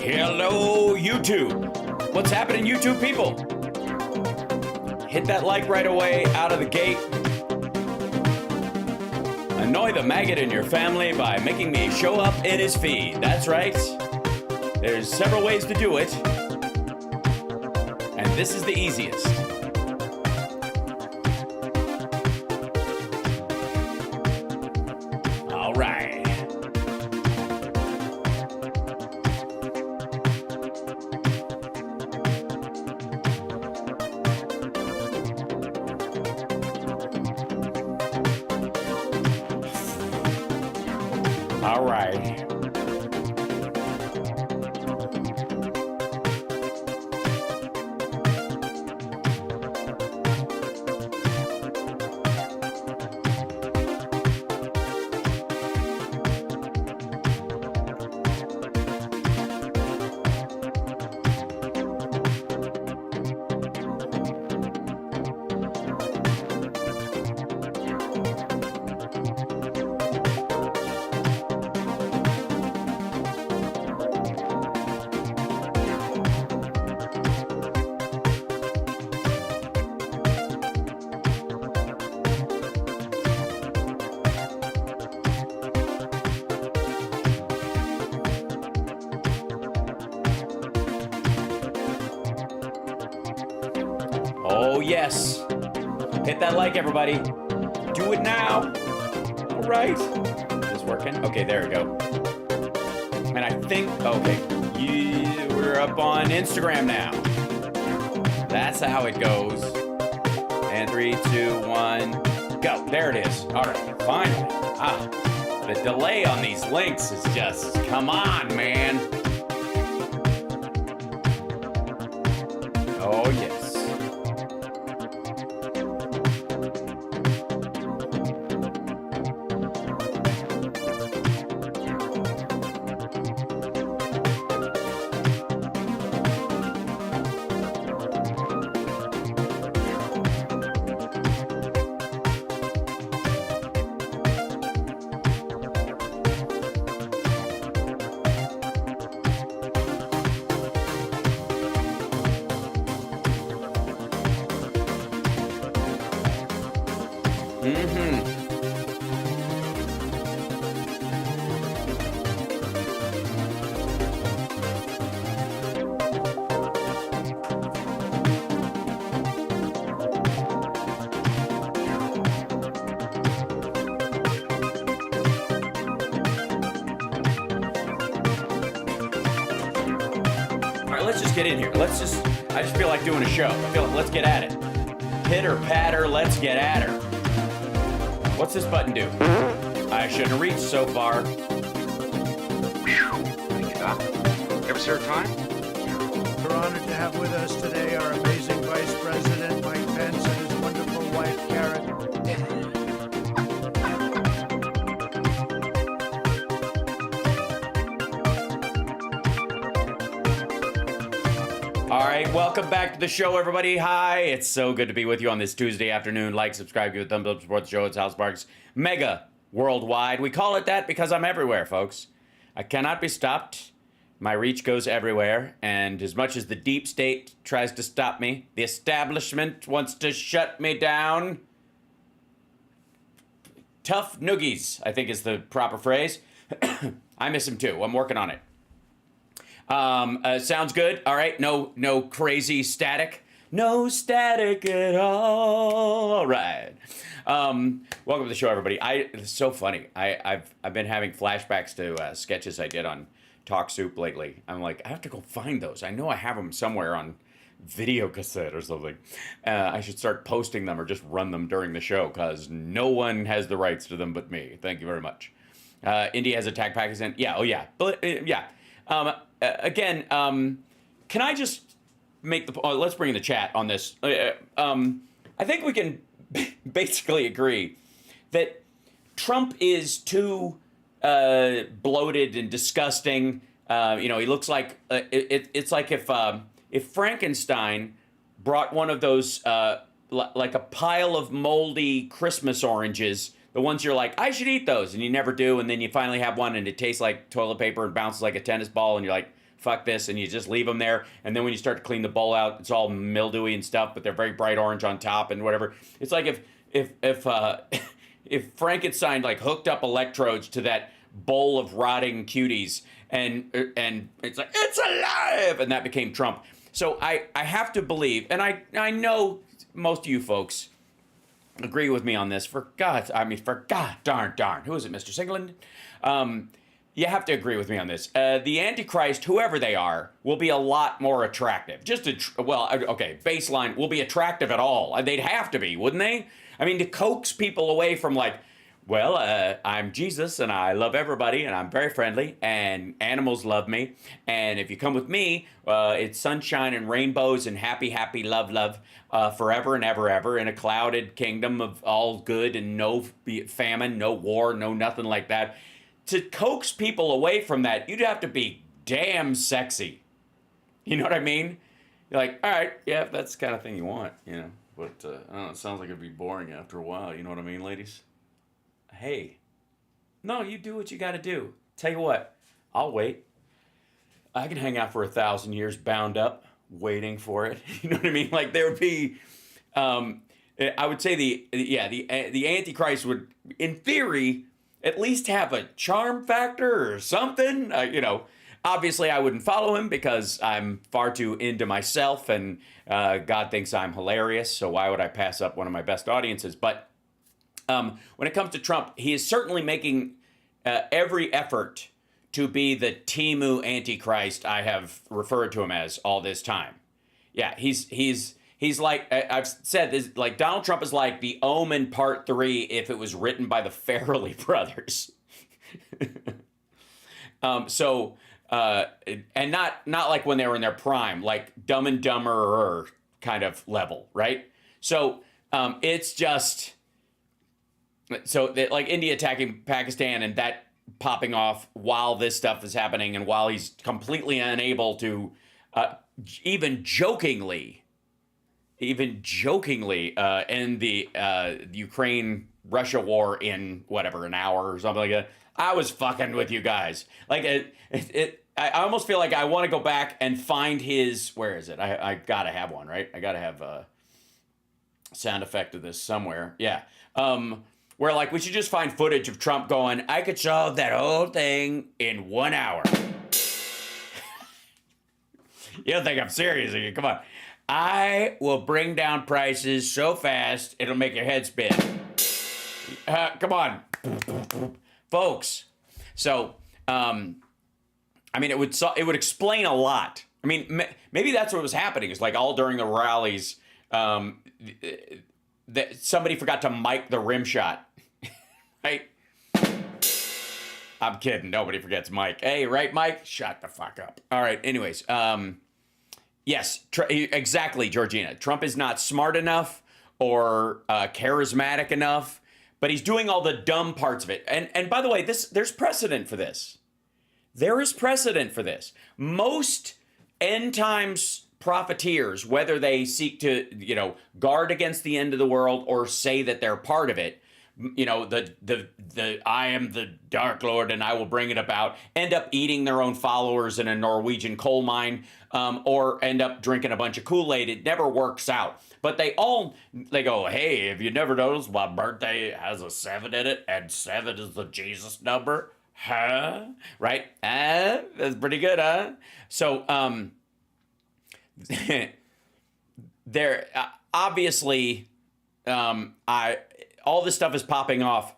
Hello, YouTube. What's happening, YouTube people? Hit that like right away out of the gate. Annoy the maggot in your family by making me show up in his feed. That's right. There's several ways to do it. And this is the easiest. All right. All right. Oh, yes. Hit that like, everybody. Do it now. All right. Is this working? Okay, there we go. And I think, okay, we're up on Instagram now. That's how it goes. And 3, 2, 1, go. There it is. All right, finally. The delay on these links is just, come on, man. Oh, yes. Let's just get in here. I just feel like doing a show. Let's get at it. Pitter patter, let's get at her. What's this button do? I shouldn't have reached so far. Thank you, Doc. Ever served time? We're honored to have with us today our amazing Vice President, Mike Pence, and his wonderful wife, Karen. All right, welcome back to the show, everybody. Hi, it's so good to be with you on this Tuesday afternoon. Like, subscribe, give a thumbs up, support the show. It's House Parks Mega Worldwide. We call it that because I'm everywhere, folks. I cannot be stopped. My reach goes everywhere, and as much as the deep state tries to stop me, the establishment wants to shut me down. Tough noogies, I think is the proper phrase. I miss him too. I'm working on it. Sounds good. All right. No crazy static. No static at all. All right. Welcome to the show, everybody. It's so funny. I've been having flashbacks to sketches I did on Talk Soup lately. I'm like, I have to go find those. I know I have them somewhere on video cassette or something. I should start posting them or just run them during the show because no one has the rights to them but me. Thank you very much. India has attacked Pakistan. Yeah. Oh yeah. But yeah. Again, can I just make the... let's bring in the chat on this. I think we can basically agree that Trump is too bloated and disgusting. He looks like... it's like if Frankenstein brought one of those, like a pile of moldy Christmas oranges, the ones you're like, I should eat those, and you never do, and then you finally have one, and it tastes like toilet paper and bounces like a tennis ball, and you're like, fuck this, and you just leave them there. And then when you start to clean the bowl out, it's all mildewy and stuff, but they're very bright orange on top and whatever. It's like if Frankenstein like hooked up electrodes to that bowl of rotting cuties, and it's like, it's alive, and that became Trump. So I have to believe, and I know most of you folks agree with me on this. For God darn, who is it, Mr. Singland? You have to agree with me on this. The Antichrist, whoever they are, will be a lot more attractive. Baseline, will be attractive at all. They'd have to be, wouldn't they? I mean, to coax people away from like, well, I'm Jesus and I love everybody and I'm very friendly and animals love me. And if you come with me, it's sunshine and rainbows and happy, happy, love, forever and ever in a clouded kingdom of all good and no famine, no war, no nothing like that. To coax people away from that, you'd have to be damn sexy. You know what I mean? You're like, all right, yeah, if that's the kind of thing you want, you know. But, I don't know, it sounds like it'd be boring after a while. You know what I mean, ladies? Hey, no, you do what you got to do. Tell you what, I'll wait. I can hang out for 1,000 years bound up, waiting for it. You know what I mean? Like there would be, I would say the Antichrist would, in theory, at least have a charm factor or something. You know, obviously I wouldn't follow him because I'm far too into myself and God thinks I'm hilarious. So why would I pass up one of my best audiences? But when it comes to Trump, he is certainly making every effort to be the Timu Antichrist I have referred to him as all this time. Yeah, he's like, I've said this, like Donald Trump is like the Omen Part 3 if it was written by the Farrelly brothers. And not like when they were in their prime, like Dumb and Dumber kind of level, right? So it's just... So that, like India attacking Pakistan and that popping off while this stuff is happening and while he's completely unable to even jokingly end the Ukraine-Russia war in whatever, an hour or something like that. I was fucking with you guys. Like I almost feel like I want to go back and find his, where is it? I gotta have one, right? I gotta have a sound effect of this somewhere. Yeah. Where like we should just find footage of Trump going, I could solve that whole thing in 1 hour. You don't think I'm serious? Come on. I will bring down prices so fast it'll make your head spin. Come on, folks. So, I mean, it would explain a lot. I mean, maybe that's what was happening. Is like all during the rallies, that somebody forgot to mic the rim shot. Right? I'm kidding. Nobody forgets Mike. Hey, right, Mike? Shut the fuck up. All right. Anyways, yes, exactly, Georgina. Trump is not smart enough or charismatic enough, but he's doing all the dumb parts of it. And by the way, there's precedent for this. There is precedent for this. Most end times profiteers, whether they seek to, guard against the end of the world or say that they're part of it, the I am the Dark Lord and I will bring it about, end up eating their own followers in a Norwegian coal mine, or end up drinking a bunch of Kool-Aid. It never works out. But they go, hey, have you never noticed my birthday has a 7 in it and 7 is the Jesus number? Huh? Right? That's pretty good, huh? So, there, obviously, all this stuff is popping off,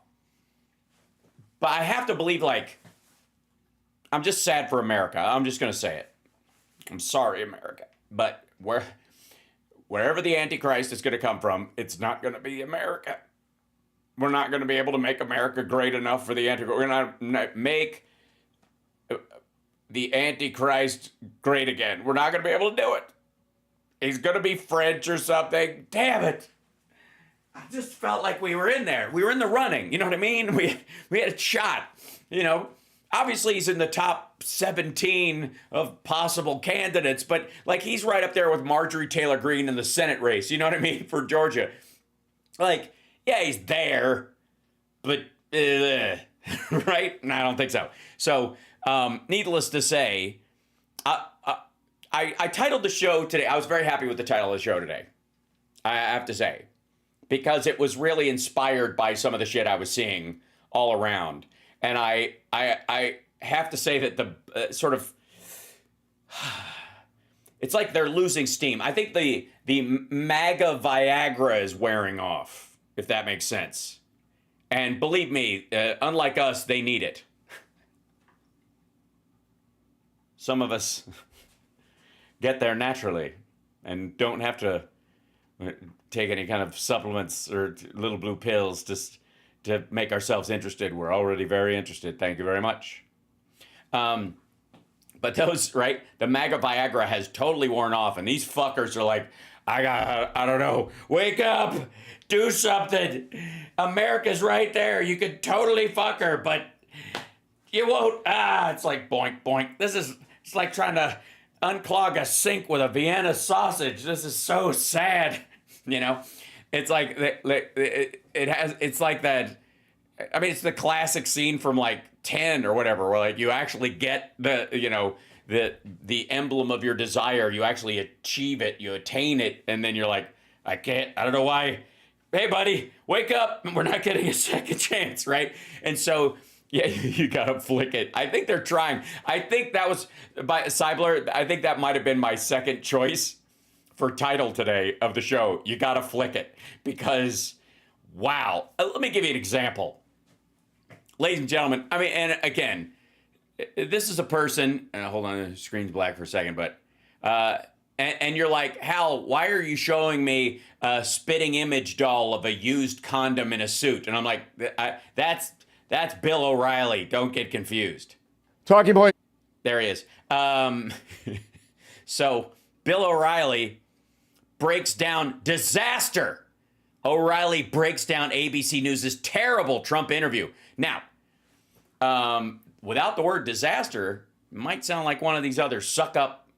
but I have to believe, I'm just sad for America. I'm just going to say it. I'm sorry, America, but wherever the Antichrist is going to come from, it's not going to be America. We're not going to be able to make America great enough for the Antichrist. We're going to not make the Antichrist great again. We're not going to be able to do it. He's going to be French or something. Damn it. I just felt like we were in there. We were in the running. You know what I mean? We had a shot. Obviously he's in the top 17 of possible candidates, but he's right up there with Marjorie Taylor Greene in the Senate race. You know what I mean? For Georgia. Yeah, he's there, but right? No, I don't think so. So, needless to say, I titled the show today. I was very happy with the title of the show today. I have to say, because it was really inspired by some of the shit I was seeing all around, and I have to say that the sort of it's like they're losing steam. I think the MAGA Viagra is wearing off, if that makes sense. And believe me, unlike us, they need it. Some of us get there naturally and don't have to take any kind of supplements or little blue pills just to make ourselves interested. We're already very interested. Thank you very much. But those, right? The MAGA Viagra has totally worn off, and these fuckers are like, I don't know, wake up, do something. America's right there. You could totally fuck her, but you won't. It's like boink, boink. It's like trying to unclog a sink with a Vienna sausage. This is so sad. You know, it's like it's like that. I mean, it's the classic scene from like 10 or whatever, where like you actually get the emblem of your desire. You actually achieve it, you attain it, and then you're like, I don't know why. Hey, buddy, wake up. We're not getting a second chance, right? And so, yeah, you gotta flick it. I think they're trying. I think that was by Seibler. I think that might have been my second choice for title today of the show. You gotta flick it, because wow. Let me give you an example. Ladies and gentlemen, I mean, and again, this is a person, hold on, the screen's black for a second, but, and you're like, Hal, why are you showing me a spitting image doll of a used condom in a suit? And I'm like, that's Bill O'Reilly. Don't get confused. Talking point. There he is. So Bill O'Reilly breaks down disaster. O'Reilly breaks down ABC News' terrible Trump interview. Now, without the word disaster, it might sound like one of these other suck-up,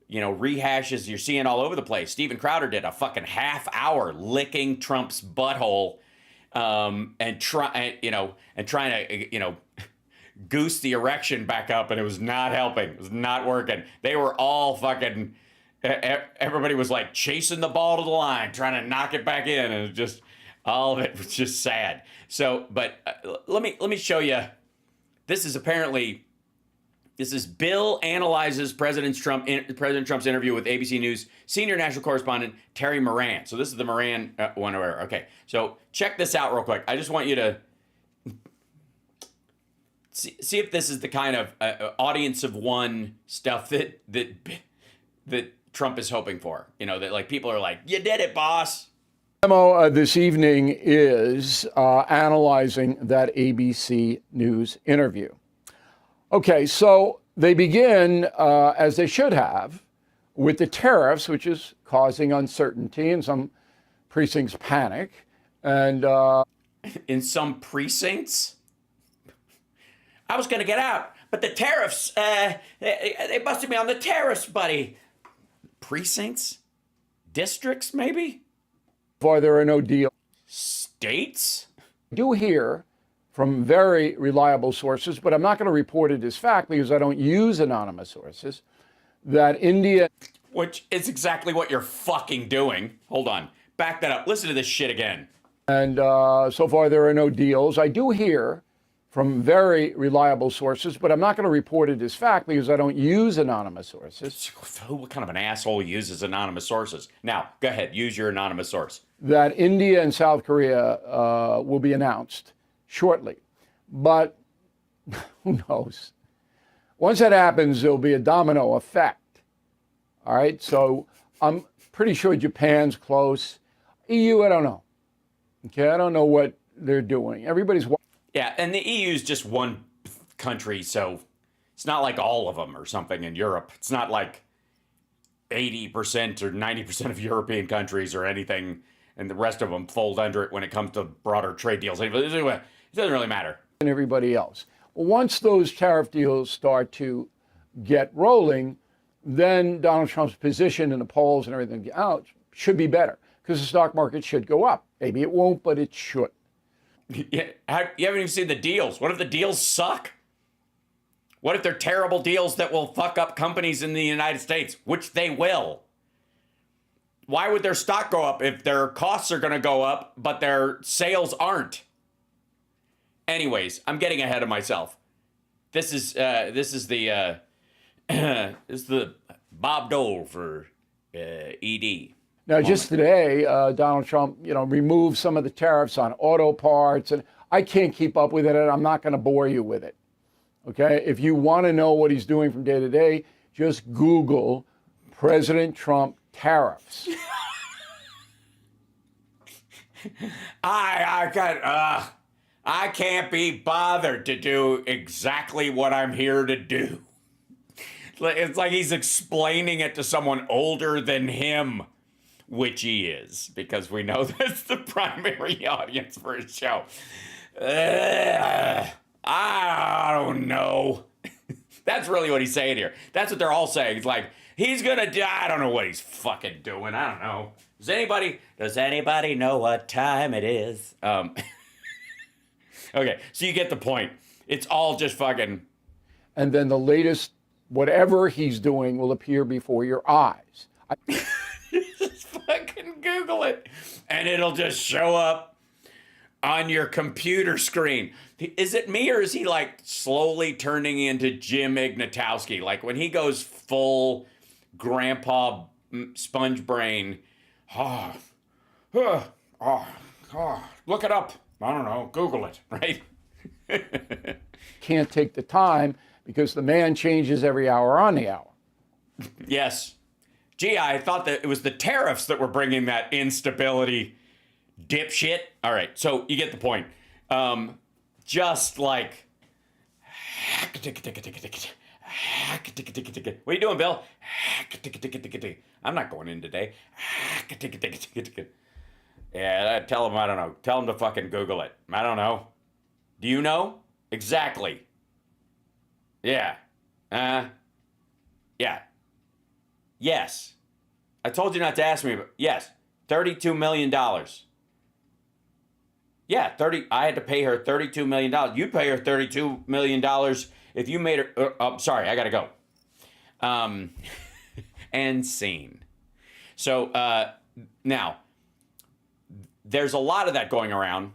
rehashes you're seeing all over the place. Steven Crowder did a fucking half hour licking Trump's butthole, and trying to, goose the erection back up, and it was not helping. It was not working. They were all fucking... Everybody was like chasing the ball to the line, trying to knock it back in, and it was just all of it was just sad. So, but let me show you. This is Bill analyzes President Trump's interview with ABC News senior national correspondent Terry Moran. So this is the Moran one. Okay, so check this out real quick. I just want you to see if this is the kind of audience of one stuff that Trump is hoping for. That like people are like, you did it, boss. Memo this evening is analyzing that ABC News interview. Okay, so they begin, as they should have, with the tariffs, which is causing uncertainty and some precincts panic. And in some precincts, I was going to get out, but the tariffs, they busted me on the tariffs, buddy. Precincts? Districts, maybe? far, there are no deals. States? I do hear from very reliable sources, but I'm not going to report it as fact because I don't use anonymous sources, that India... Which is exactly what you're fucking doing. Hold on. Back that up. Listen to this shit again. And so far, there are no deals. I do hear from very reliable sources, but I'm not going to report it as fact because I don't use anonymous sources. What kind of an asshole uses anonymous sources? Now, go ahead. Use your anonymous source. That India and South Korea will be announced shortly. But who knows? Once that happens, there'll be a domino effect. All right, so I'm pretty sure Japan's close. EU, I don't know. Okay, I don't know what they're doing. Everybody's... Yeah, and the EU is just one country, so it's not like all of them or something in Europe. It's not like 80% or 90% of European countries or anything, and the rest of them fold under it when it comes to broader trade deals. Anyway, it doesn't really matter. And everybody else. Well, once those tariff deals start to get rolling, then Donald Trump's position in the polls and everything out should be better because the stock market should go up. Maybe it won't, but it should. Yeah, you haven't even seen the deals. What if the deals suck? What if they're terrible deals that will fuck up companies in the United States, which they will? Why would their stock go up if their costs are going to go up, but their sales aren't? Anyways, I'm getting ahead of myself. This is the Bob Dole for ED. Now, just today, Donald Trump, removed some of the tariffs on auto parts, and I can't keep up with it, and I'm not going to bore you with it. Okay? If you want to know what he's doing from day to day, just Google President Trump tariffs. I can't be bothered to do exactly what I'm here to do. It's like he's explaining it to someone older than him, which he is, because we know that's the primary audience for his show. I don't know. That's really what he's saying here. That's what they're all saying. It's like, he's gonna die. I don't know what he's fucking doing. I don't know. Does anybody know what time it is? Okay, so you get the point. It's all just fucking... And then the latest, whatever he's doing, will appear before your eyes. Just fucking Google it, and it'll just show up on your computer screen. Is it me, or is he like slowly turning into Jim Ignatowski? Like when he goes full grandpa sponge brain, look it up. I don't know, Google it, right? Can't take the time because the man changes every hour on the hour. Yes. Gee, I thought that it was the tariffs that were bringing that instability, dipshit. All right, so you get the point. Just like... What are you doing, Bill? I'm not going in today. Yeah, tell him I don't know. Tell him to fucking Google it. I don't know. Do you know? Exactly. Yeah. Yeah. Yes. I told you not to ask me, but yes. $32 million. Yeah, I had to pay her $32 million. You pay her $32 million if you made her... sorry, I gotta go. And scene. So, now, there's a lot of that going around.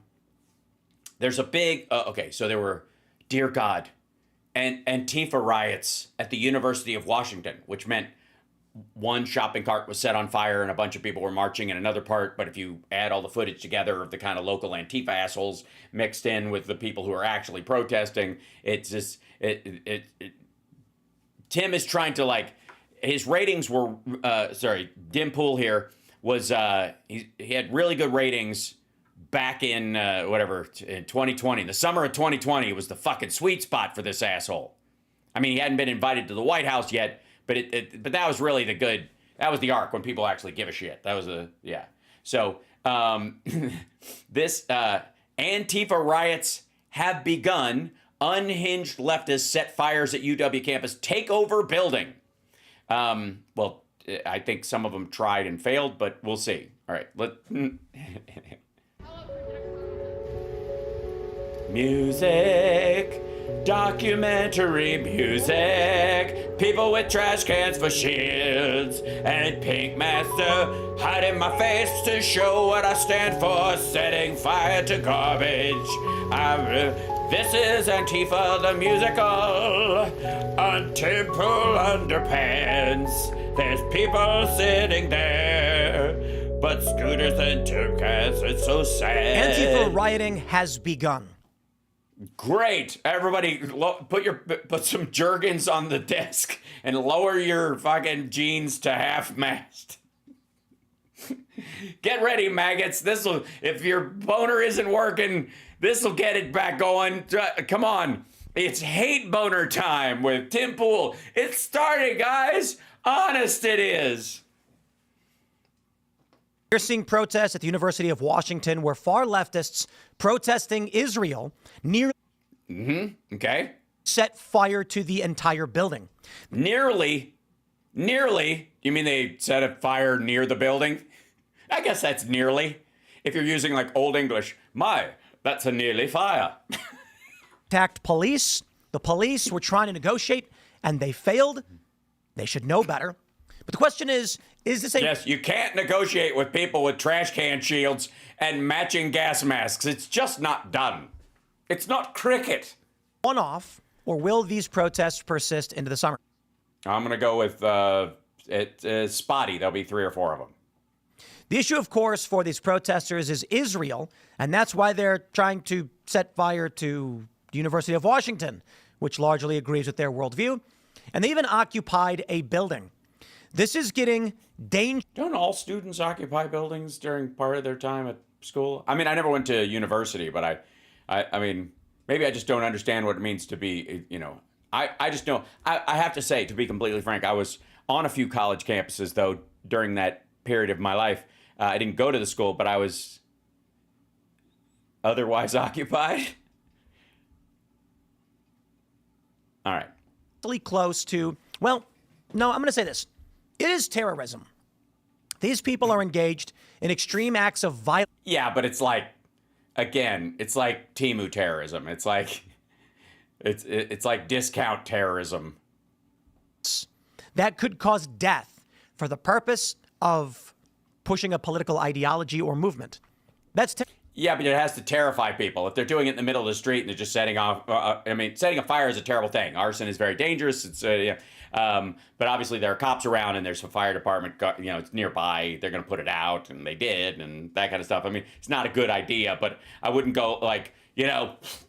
There's a big... okay, so there were, dear God, Antifa riots at the University of Washington, which meant one shopping cart was set on fire and a bunch of people were marching in another part. But if you add all the footage together of the kind of local Antifa assholes mixed in with the people who are actually protesting, it's just... Tim is trying to, like... His ratings were... Dim Pool here was... he had really good ratings back in, in 2020. The summer of 2020 was the fucking sweet spot for this asshole. I mean, he hadn't been invited to the White House yet, but but that was really that was the arc when people actually give a shit. That was yeah. So, this Antifa riots have begun. Unhinged leftists set fires at UW campus, take over building. Well, I think some of them tried and failed, but we'll see. All right, Music, documentary music, people with trash cans for shields, and pink master hiding my face to show what I stand for, setting fire to garbage. This is Antifa the musical, on Temple Underpants. There's people sitting there, but scooters and Timcats, it's so sad. Antifa rioting has begun. Great. Everybody put some Jergens on the desk and lower your fucking jeans to half mast. Get ready, maggots. If your boner isn't working, this'll get it back going. Come on. It's hate boner time with Tim Pool. It's starting, guys. Honest it is. You're seeing protests at the University of Washington where far leftists protesting Israel nearly Okay. set fire to the entire building. Nearly. You mean they set a fire near the building? I guess that's nearly. If you're using like Old English, that's a nearly fire. Attacked police, The police were trying to negotiate, and they failed. They should know better. But the question is this a... Yes, you can't negotiate with people with trash can shields and matching gas masks. It's just not done. It's not cricket. one-off, or will these protests persist into the summer? I'm going to go with spotty. There'll be 3 or 4 of them. The issue, of course, for these protesters is Israel, and that's why they're trying to set fire to the University of Washington, which largely agrees with their worldview. And they even occupied a building. This is getting dangerous. Don't all students occupy buildings during part of their time at school? I mean, I never went to university, but I mean, maybe I just don't understand what it means to be, I just know. I have to say, to be completely frank, I was on a few college campuses, though, during that period of my life. I didn't go to the school, but I was otherwise occupied. All right. Close to, well, no, I'm going to say this. It is terrorism. These people are engaged in extreme acts of violence. Yeah, but it's like, again, it's like Timu terrorism. It's like, it's like discount terrorism. That could cause death for the purpose of pushing a political ideology or movement. That's yeah, but it has to terrify people. If they're doing it in the middle of the street and they're just setting off, setting a fire is a terrible thing. Arson is very dangerous. It's but obviously there are cops around and there's a fire department, it's nearby. They're going to put it out, and they did, and that kind of stuff. I mean, it's not a good idea, but I wouldn't go like,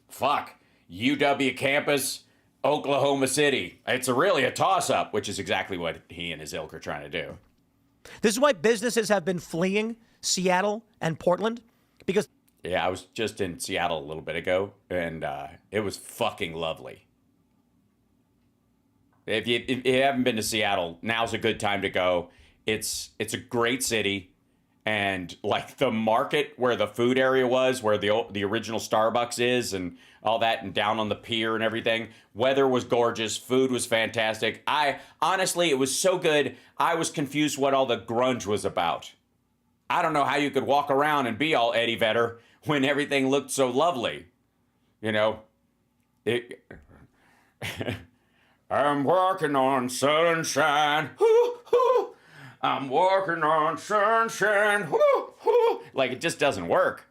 fuck, UW campus, Oklahoma City. It's really a toss-up, which is exactly what he and his ilk are trying to do. This is why businesses have been fleeing Seattle and Portland, because... Yeah, I was just in Seattle a little bit ago, and it was fucking lovely. If you haven't been to Seattle, now's a good time to go. It's a great city, and like the market where the food area was, where the original Starbucks is, and all that, and down on the pier and everything. Weather was gorgeous. Food was fantastic. Honestly, it was so good, I was confused what all the grunge was about. I don't know how you could walk around and be all Eddie Vedder when everything looked so lovely. I'm working on sunshine. Hoo, hoo. I'm working on sunshine. Hoo, hoo. Like, it just doesn't work.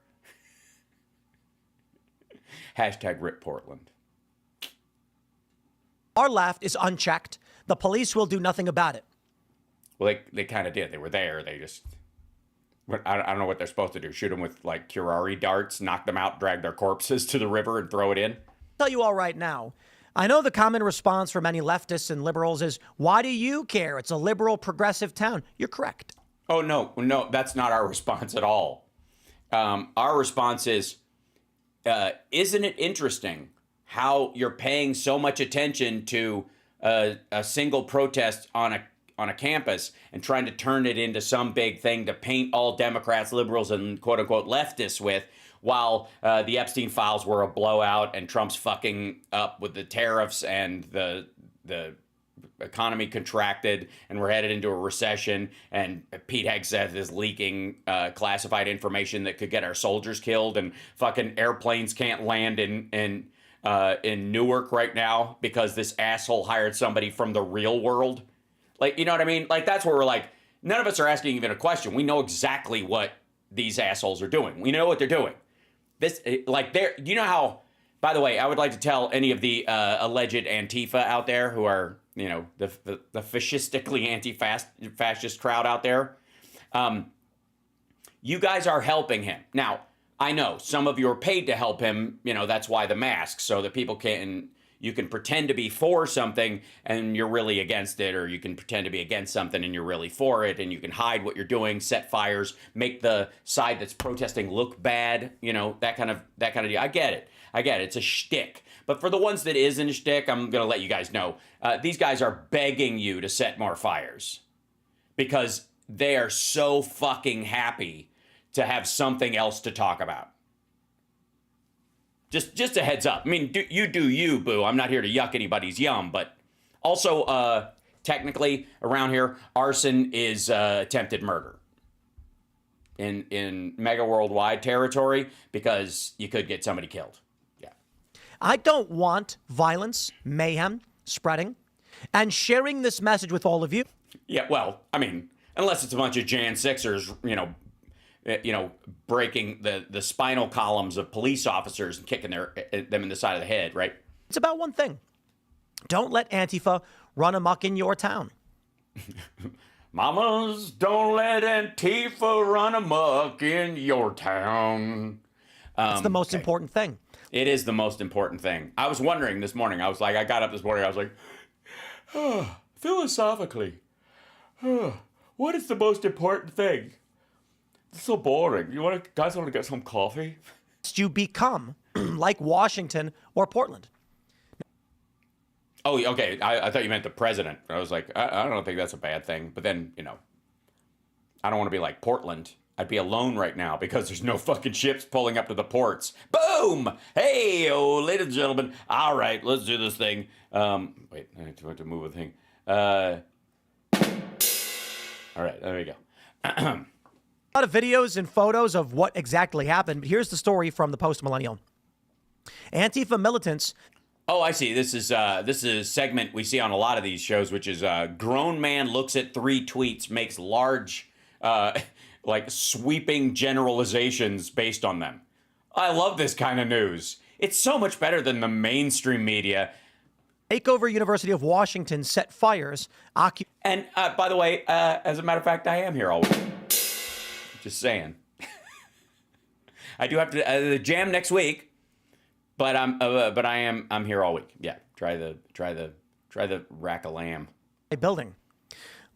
Hashtag Rip Portland. Our left is unchecked. The police will do nothing about it. Well, they kind of did. They were there. They just... I don't know what they're supposed to do. Shoot them with, like, curare darts, knock them out, drag their corpses to the river, and throw it in? I'll tell you all right now. I know the common response for many leftists and liberals is, why do you care? It's a liberal, progressive town. You're correct. Oh, no, that's not our response at all. Our response is, isn't it interesting how you're paying so much attention to a single protest on a campus and trying to turn it into some big thing to paint all Democrats, liberals, and quote-unquote leftists with, while the Epstein files were a blowout and Trump's fucking up with the tariffs and the economy contracted and we're headed into a recession, and Pete Hegseth is leaking classified information that could get our soldiers killed, and fucking airplanes can't land in Newark right now because this asshole hired somebody from the real world. Like, you know what I mean? Like, that's where we're like, none of us are asking even a question. We know exactly what these assholes are doing. We know what they're doing. You know how, by the way, I would like to tell any of the alleged Antifa out there who are, the fascistically anti-fascist crowd out there. You guys are helping him. Now, I know some of you are paid to help him. That's why the masks, so that people you can pretend to be for something and you're really against it, or you can pretend to be against something and you're really for it, and you can hide what you're doing, set fires, make the side that's protesting look bad, that kind of deal. I get it. It's a shtick. But for the ones that isn't a shtick, I'm going to let you guys know, these guys are begging you to set more fires because they are so fucking happy to have something else to talk about. Just a heads up. I mean, you do you, boo. I'm not here to yuck anybody's yum, but also, technically, around here, arson is attempted murder in Megaworldwide territory, because you could get somebody killed. Yeah. I don't want violence, mayhem, spreading, and sharing this message with all of you. Yeah, well, I mean, unless it's a bunch of Jan Sixers, breaking the spinal columns of police officers and kicking them in the side of the head, right? It's about one thing. Don't let Antifa run amok in your town. Mamas, don't let Antifa run amok in your town. That's the most important thing. It is the most important thing. I was wondering this morning. I got up this morning. I was like, philosophically, what is the most important thing? It's so boring. Guys want to get some coffee? You become like Washington or Portland. Oh, okay. I thought you meant the president. I was like, I don't think that's a bad thing. But then, I don't want to be like Portland. I'd be alone right now because there's no fucking ships pulling up to the ports. Boom! Hey, ladies and gentlemen. All right, let's do this thing. Wait, I have to move the thing. All right, there we go. A lot of videos and photos of what exactly happened. But here's the story from the Post-Millennial. Antifa militants. Oh, I see. This is a segment we see on a lot of these shows, which is grown man looks at 3 tweets, makes large, sweeping generalizations based on them. I love this kind of news. It's so much better than the mainstream media. Takeover University of Washington set fires. And by the way, as a matter of fact, I am here all week. Just saying. I do have to the jam next week. But I'm here all week. Yeah, try the rack of lamb. A building.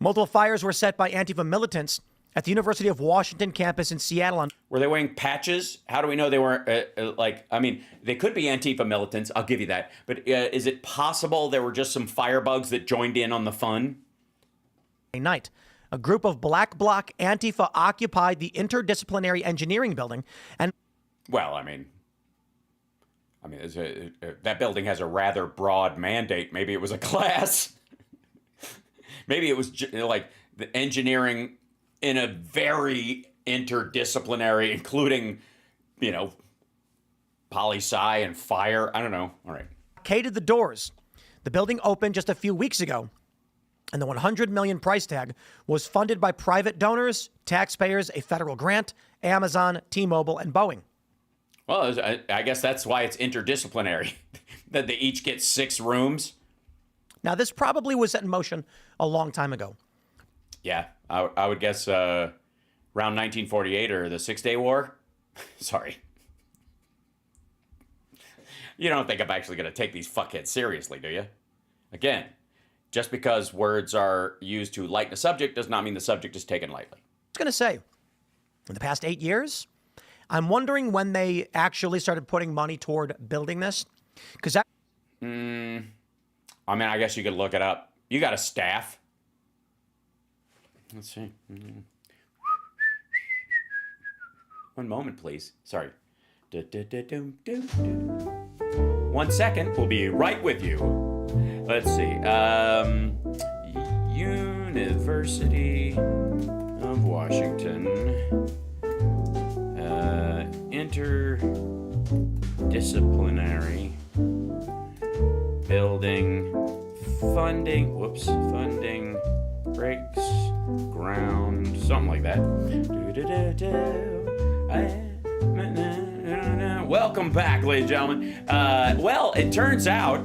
Multiple fires were set by Antifa militants at the University of Washington campus in Seattle. Were they wearing patches? How do we know they weren't they could be Antifa militants. I'll give you that. But is it possible there were just some firebugs that joined in on the fun? Night. A group of black bloc Antifa occupied the interdisciplinary engineering building and. Well, that building has a rather broad mandate. Maybe it was a class. Maybe it was the engineering in a very interdisciplinary, including, poli-sci and fire. I don't know. All right. Blockaded the doors. The building opened just a few weeks ago, and the $100 million price tag was funded by private donors, taxpayers, a federal grant, Amazon, T-Mobile, and Boeing. Well, I guess that's why it's interdisciplinary, that they each get 6 rooms. Now, this probably was set in motion a long time ago. Yeah, I would guess around 1948 or the 6-Day War. Sorry. You don't think I'm actually going to take these fuckheads seriously, do you? Again, just because words are used to lighten a subject does not mean the subject is taken lightly. I was going to say, in the past 8 years, I'm wondering when they actually started putting money toward building this. Because that. I guess you could look it up. You got a staff. Let's see. One moment, please. Sorry. 1 second. We'll be right with you. Let's see. University of Washington. Interdisciplinary building funding. Funding breaks ground. Something like that. Welcome back, ladies and gentlemen. Well, it turns out.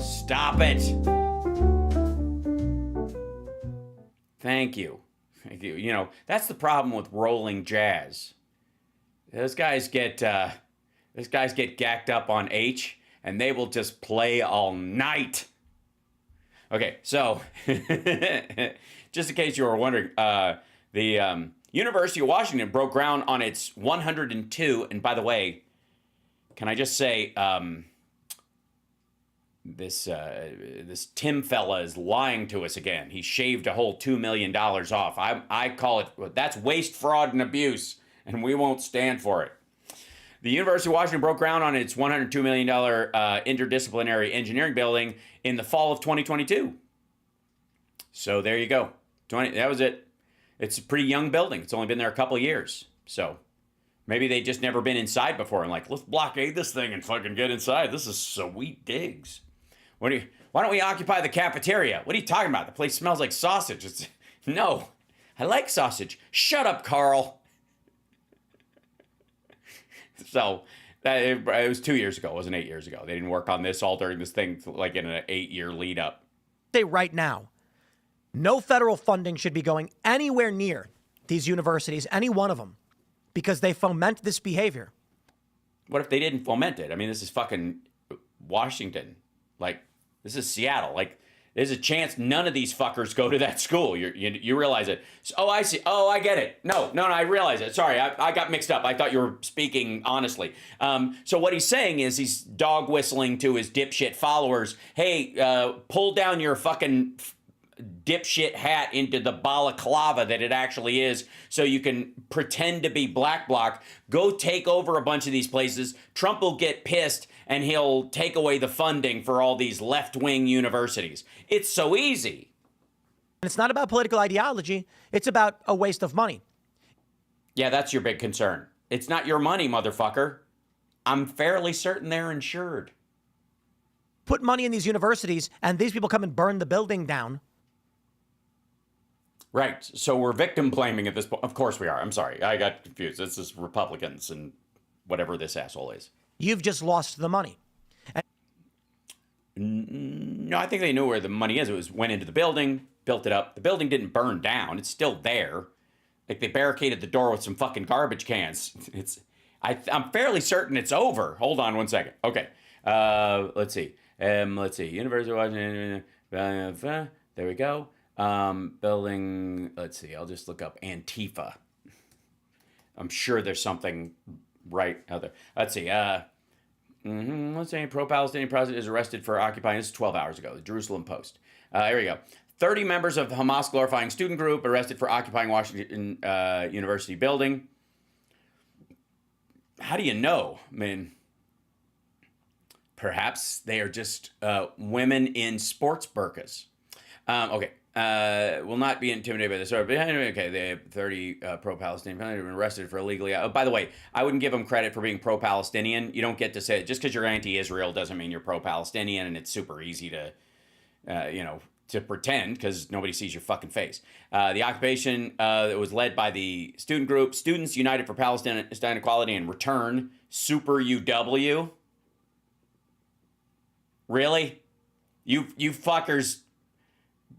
Stop it. Thank you. That's the problem with rolling jazz. Those guys get gacked up on H, and they will just play all night. Okay, so just in case you were wondering, the University of Washington broke ground on its 102. And by the way, can I just say, this Tim fella is lying to us again. He shaved a whole $2 million off. I call it, that's waste, fraud, and abuse, and we won't stand for it. The University of Washington broke ground on its $102 million interdisciplinary engineering building in the fall of 2022. So there you go. That was it. It's a pretty young building. It's only been there a couple of years. So Maybe they just never been inside before and like, let's blockade this thing and fucking get inside. This is sweet digs. Why don't we occupy the cafeteria? What are you talking about? The place smells like sausage. No, I like sausage. Shut up, Carl. So it was 2 years ago. It wasn't 8 years ago. They didn't work on this all during this thing, like in an 8-year lead up. Say right now, no federal funding should be going anywhere near these universities, any one of them, because they foment this behavior. What if they didn't foment it? I mean, this is fucking Washington. Like, this is Seattle. Like, there's a chance none of these fuckers go to that school. You realize it. Oh, I see. Oh, I get it. No, I realize it. Sorry, I got mixed up. I thought you were speaking honestly. So what he's saying is he's dog whistling to his dipshit followers. Hey, pull down your fucking dipshit hat into the balaclava that it actually is so you can pretend to be black bloc. Go take over a bunch of these places. Trump will get pissed and he'll take away the funding for all these left-wing universities. It's so easy. It's not about political ideology. It's about a waste of money. Yeah, that's your big concern. It's not your money, motherfucker. I'm fairly certain they're insured. Put money in these universities and these people come and burn the building down. Right. So we're victim blaming at this point. Of course we are. I'm sorry. I got confused. This is Republicans and whatever this asshole is. You've just lost the money. No, I think they knew where the money is. It went into the building, built it up. The building didn't burn down. It's still there. Like, they barricaded the door with some fucking garbage cans. I'm fairly certain it's over. Hold on one second. Okay. Let's see. University of Washington. There we go. Building, let's see, I'll just look up Antifa. I'm sure there's something right out there. Let's see, let's say pro-Palestinian president is arrested for occupying, this is 12 hours ago, the Jerusalem Post. Here we go. 30 members of Hamas glorifying student group arrested for occupying Washington University building. How do you know? I mean, perhaps they are just women in sports burqas. Okay. Will not be intimidated by this. Okay, they have 30 pro-Palestinian have been arrested for illegally. Oh, by the way, I wouldn't give them credit for being pro-Palestinian. You don't get to say it. Just because you're anti-Israel doesn't mean you're pro-Palestinian, and it's super easy to, to pretend because nobody sees your fucking face. The occupation that was led by the student group, Students United for Palestine Equality and Return, Super UW. Really? You fuckers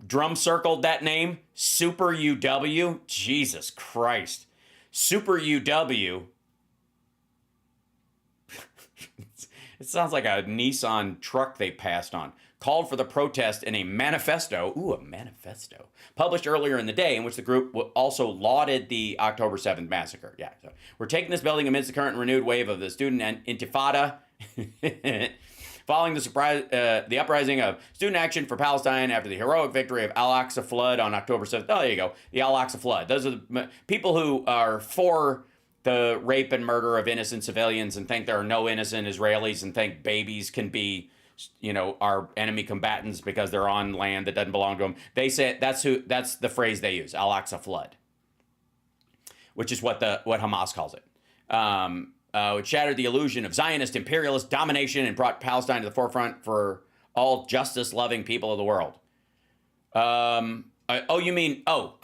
drum circled that name? Super UW? Jesus Christ. Super UW. It sounds like a Nissan truck they passed on. Called for the protest in a manifesto. Ooh, a manifesto. Published earlier in the day, in which the group also lauded the October 7th massacre. Yeah, so we're taking this building amidst the current renewed wave of the student Intifada. Following the uprising of student action for Palestine after the heroic victory of Al-Aqsa flood on October 7th. Oh, there you go. The Al-Aqsa flood. Those are the people who are for the rape and murder of innocent civilians and think there are no innocent Israelis and think babies can be, our enemy combatants because they're on land that doesn't belong to them. They say that's the phrase they use, Al-Aqsa flood, which is what Hamas calls it. Which shattered the illusion of Zionist imperialist domination and brought Palestine to the forefront for all justice-loving people of the world. I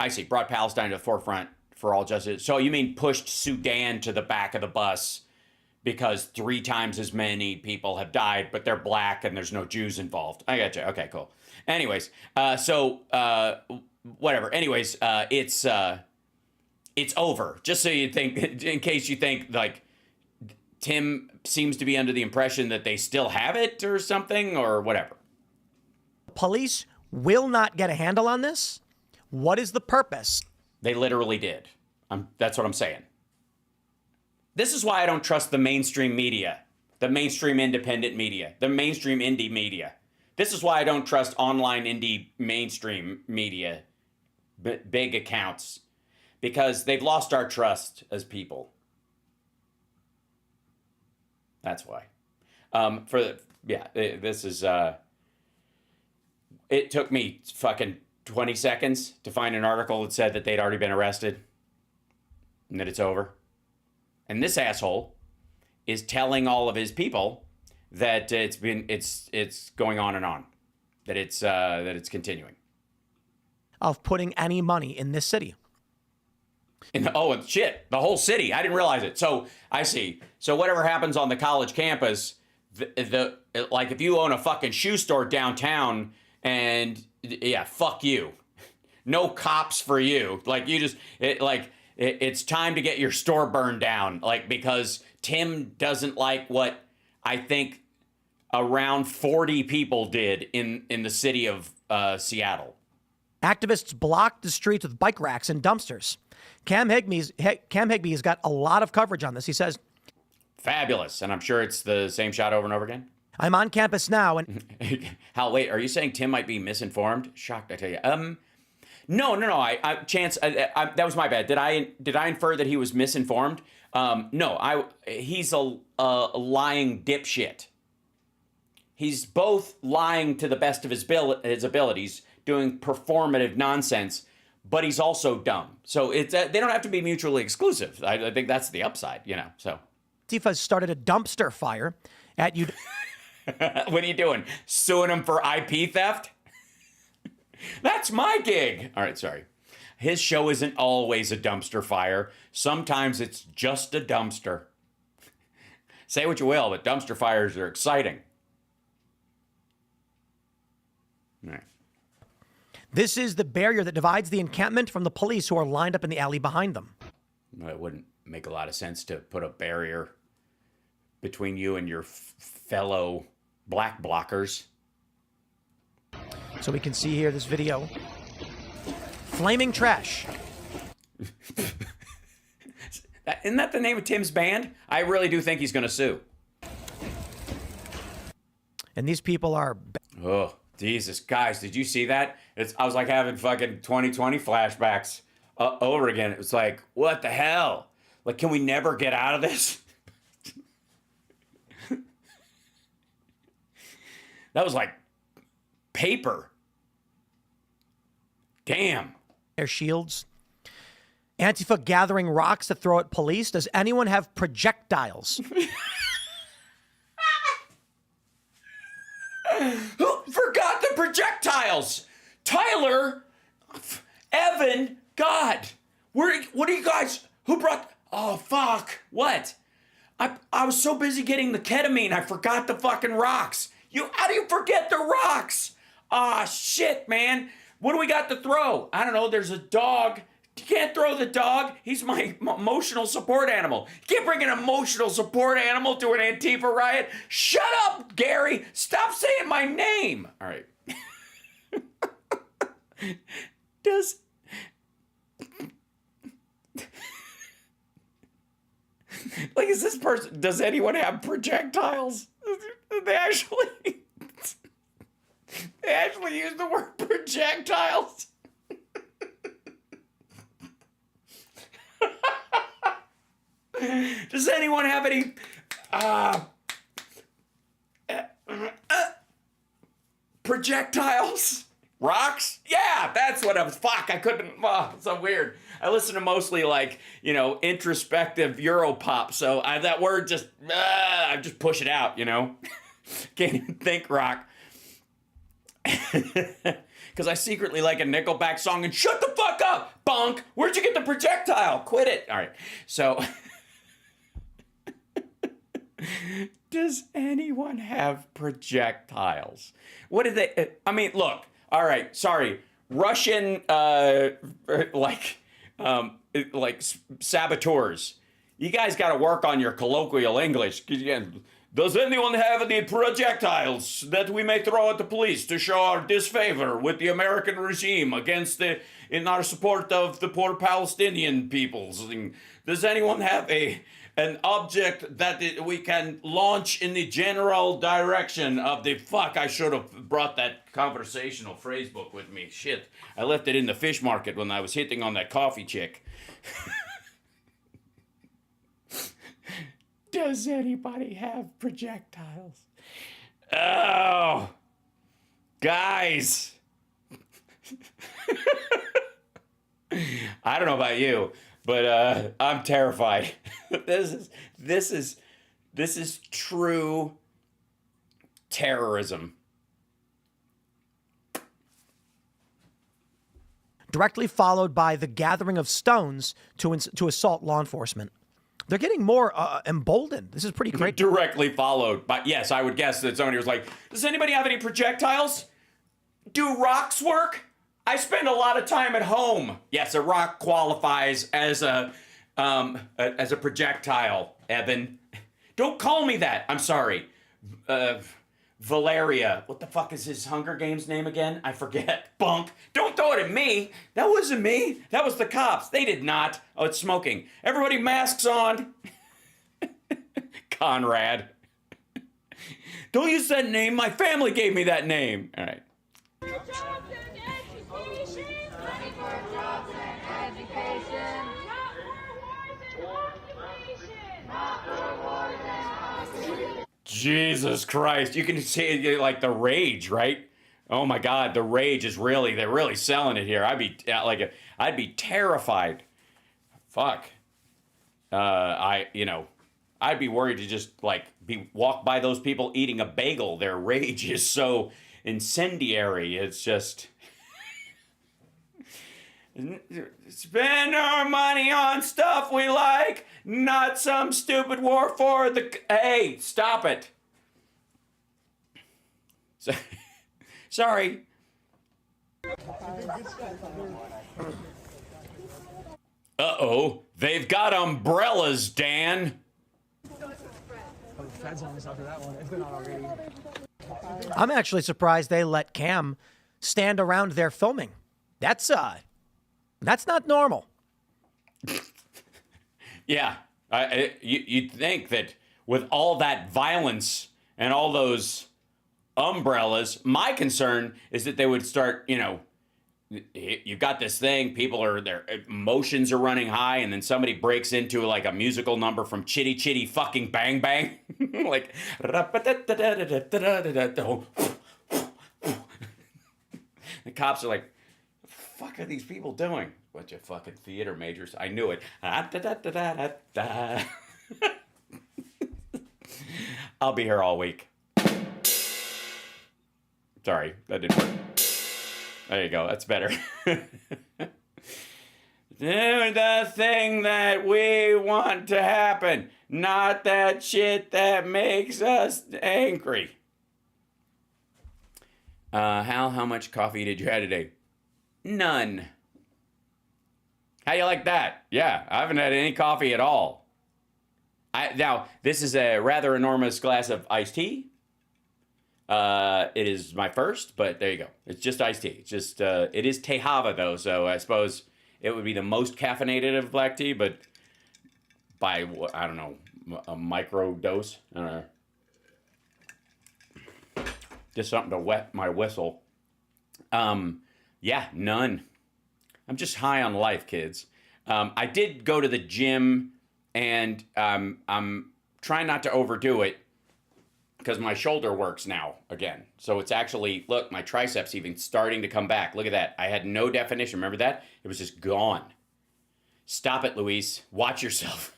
see, brought Palestine to the forefront for all justice. So you mean pushed Sudan to the back of the bus because 3 times as many people have died, but they're black and there's no Jews involved. I got you. Okay, cool. Anyways, whatever. Anyways, it's over. Just so you think, in case you think, like, Tim seems to be under the impression that they still have it or something or whatever. Police will not get a handle on this. What is the purpose? They literally did. That's what I'm saying. This is why I don't trust the mainstream media, the mainstream independent media, the mainstream indie media. This is why I don't trust online indie mainstream media, big accounts, because they've lost our trust as people. That's why. This is, it took me fucking 20 seconds to find an article that said that they'd already been arrested and that it's over. And this asshole is telling all of his people that it's going on and on, that it's continuing. Of putting any money in this city. Oh, shit, the whole city. I didn't realize it. So I see. So whatever happens on the college campus, like if you own a fucking shoe store downtown and yeah, fuck you. No cops for you. Like you just, it's time to get your store burned down. Like because Tim doesn't like what I think around 40 people did in the city of Seattle. Activists blocked the streets with bike racks and dumpsters. Cam Higby has got a lot of coverage on this. He says, fabulous. And I'm sure it's the same shot over and over again. I'm on campus now. And Hal, wait, are you saying Tim might be misinformed? Shocked, I tell you. No. Chance, that was my bad. Did I infer that he was misinformed? No, he's a lying dipshit. He's both lying to the best of his abilities, doing performative nonsense, but he's also dumb. So it's they don't have to be mutually exclusive. I think that's the upside, So Antifa started a dumpster fire at you. What are you doing? Suing him for IP theft? That's my gig. All right, sorry. His show isn't always a dumpster fire. Sometimes it's just a dumpster. Say what you will, but dumpster fires are exciting. All right. This is the barrier that divides the encampment from the police who are lined up in the alley behind them. It wouldn't make a lot of sense to put a barrier between you and your fellow black blockers. So we can see here this video. Flaming trash. Isn't that the name of Tim's band? I really do think he's going to sue. And these people are... Oh, Jesus. Guys, did you see that? I was like having fucking 2020 flashbacks over again. It was like, what the hell? Like, can we never get out of this? That was like paper. Damn. Their shields. Antifa gathering rocks to throw at police. Does anyone have projectiles? Who forgot the projectiles? Tyler, Evan, God, what are you guys? Who brought? Oh fuck! What? I was so busy getting the ketamine, I forgot the fucking rocks. How do you forget the rocks? Ah, shit, man. What do we got to throw? I don't know. There's a dog. You can't throw the dog. He's my emotional support animal. You can't bring an emotional support animal to an Antifa riot. Shut up, Gary. Stop saying my name. All right. Is this person, does anyone have projectiles? They actually use the word projectiles. Does anyone have any projectiles? Rocks? Yeah, that's what I was. Fuck, I couldn't. Oh, it's so weird. I listen to mostly introspective Europop, so that word just, I just push it out, Can't even think rock. Because I secretly like a Nickelback song and shut the fuck up, bunk. Where'd you get the projectile? Quit it. All right, so. Does anyone have projectiles? What did they, look. All right, sorry. Russian, saboteurs. You guys got to work on your colloquial English. Does anyone have any projectiles that we may throw at the police to show our disfavor with the American regime in our support of the poor Palestinian peoples? Does anyone have an object that we can launch in the general direction of the fuck? I should have brought that conversational phrase book with me. Shit. I left it in the fish market when I was hitting on that coffee chick. Does anybody have projectiles? Oh, guys. I don't know about you, but I'm terrified. this is true terrorism. Directly followed by the gathering of stones to assault law enforcement. They're getting more emboldened. This is pretty great. Directly followed by, yes, I would guess that somebody was like, does anybody have any projectiles? Do rocks work? I spend a lot of time at home. Yes, a rock qualifies as a projectile, Evan. Don't call me that. I'm sorry. Valeria. What the fuck is his Hunger Games name again? I forget. Bunk. Don't throw it at me. That wasn't me. That was the cops. They did not. Oh, it's smoking. Everybody masks on. Conrad. Don't use that name. My family gave me that name. All right. Jesus Christ. You can see like the rage, right? Oh my God, the rage is they're really selling it here. I'd be terrified. Fuck. I'd be worried to just walk by those people eating a bagel. Their rage is so incendiary. It's just spend our money on stuff we like, not some stupid war for the... Hey, stop it. Sorry. Uh-oh, they've got umbrellas, Dan. I'm actually surprised they let Cam stand around there filming. That's not normal. Yeah, you'd think that with all that violence and all those umbrellas, my concern is that they would start, you've got this thing, their emotions are running high, and then somebody breaks into like a musical number from Chitty Chitty fucking Bang Bang. Like, the cops are like, fuck are these people doing? Bunch of fucking theater majors. I knew it. I'll be here all week. Sorry, that didn't work. There you go. That's better. Do the thing that we want to happen, not that shit that makes us angry. Hal, how much coffee did you have today? None. How you like that? Yeah, I haven't had any coffee at all. Now, this is a rather enormous glass of iced tea. It is my first, but there you go. It's just iced tea. It's just, it is Tejava though, so I suppose it would be the most caffeinated of black tea, but by, I don't know, a micro dose. I don't know. Just something to wet my whistle. Yeah, none. I'm just high on life, kids. I did go to the gym, and I'm trying not to overdo it because my shoulder works now again. So it's actually, look, my triceps even starting to come back. Look at that. I had no definition. Remember that? It was just gone. Stop it, Luis. Watch yourself.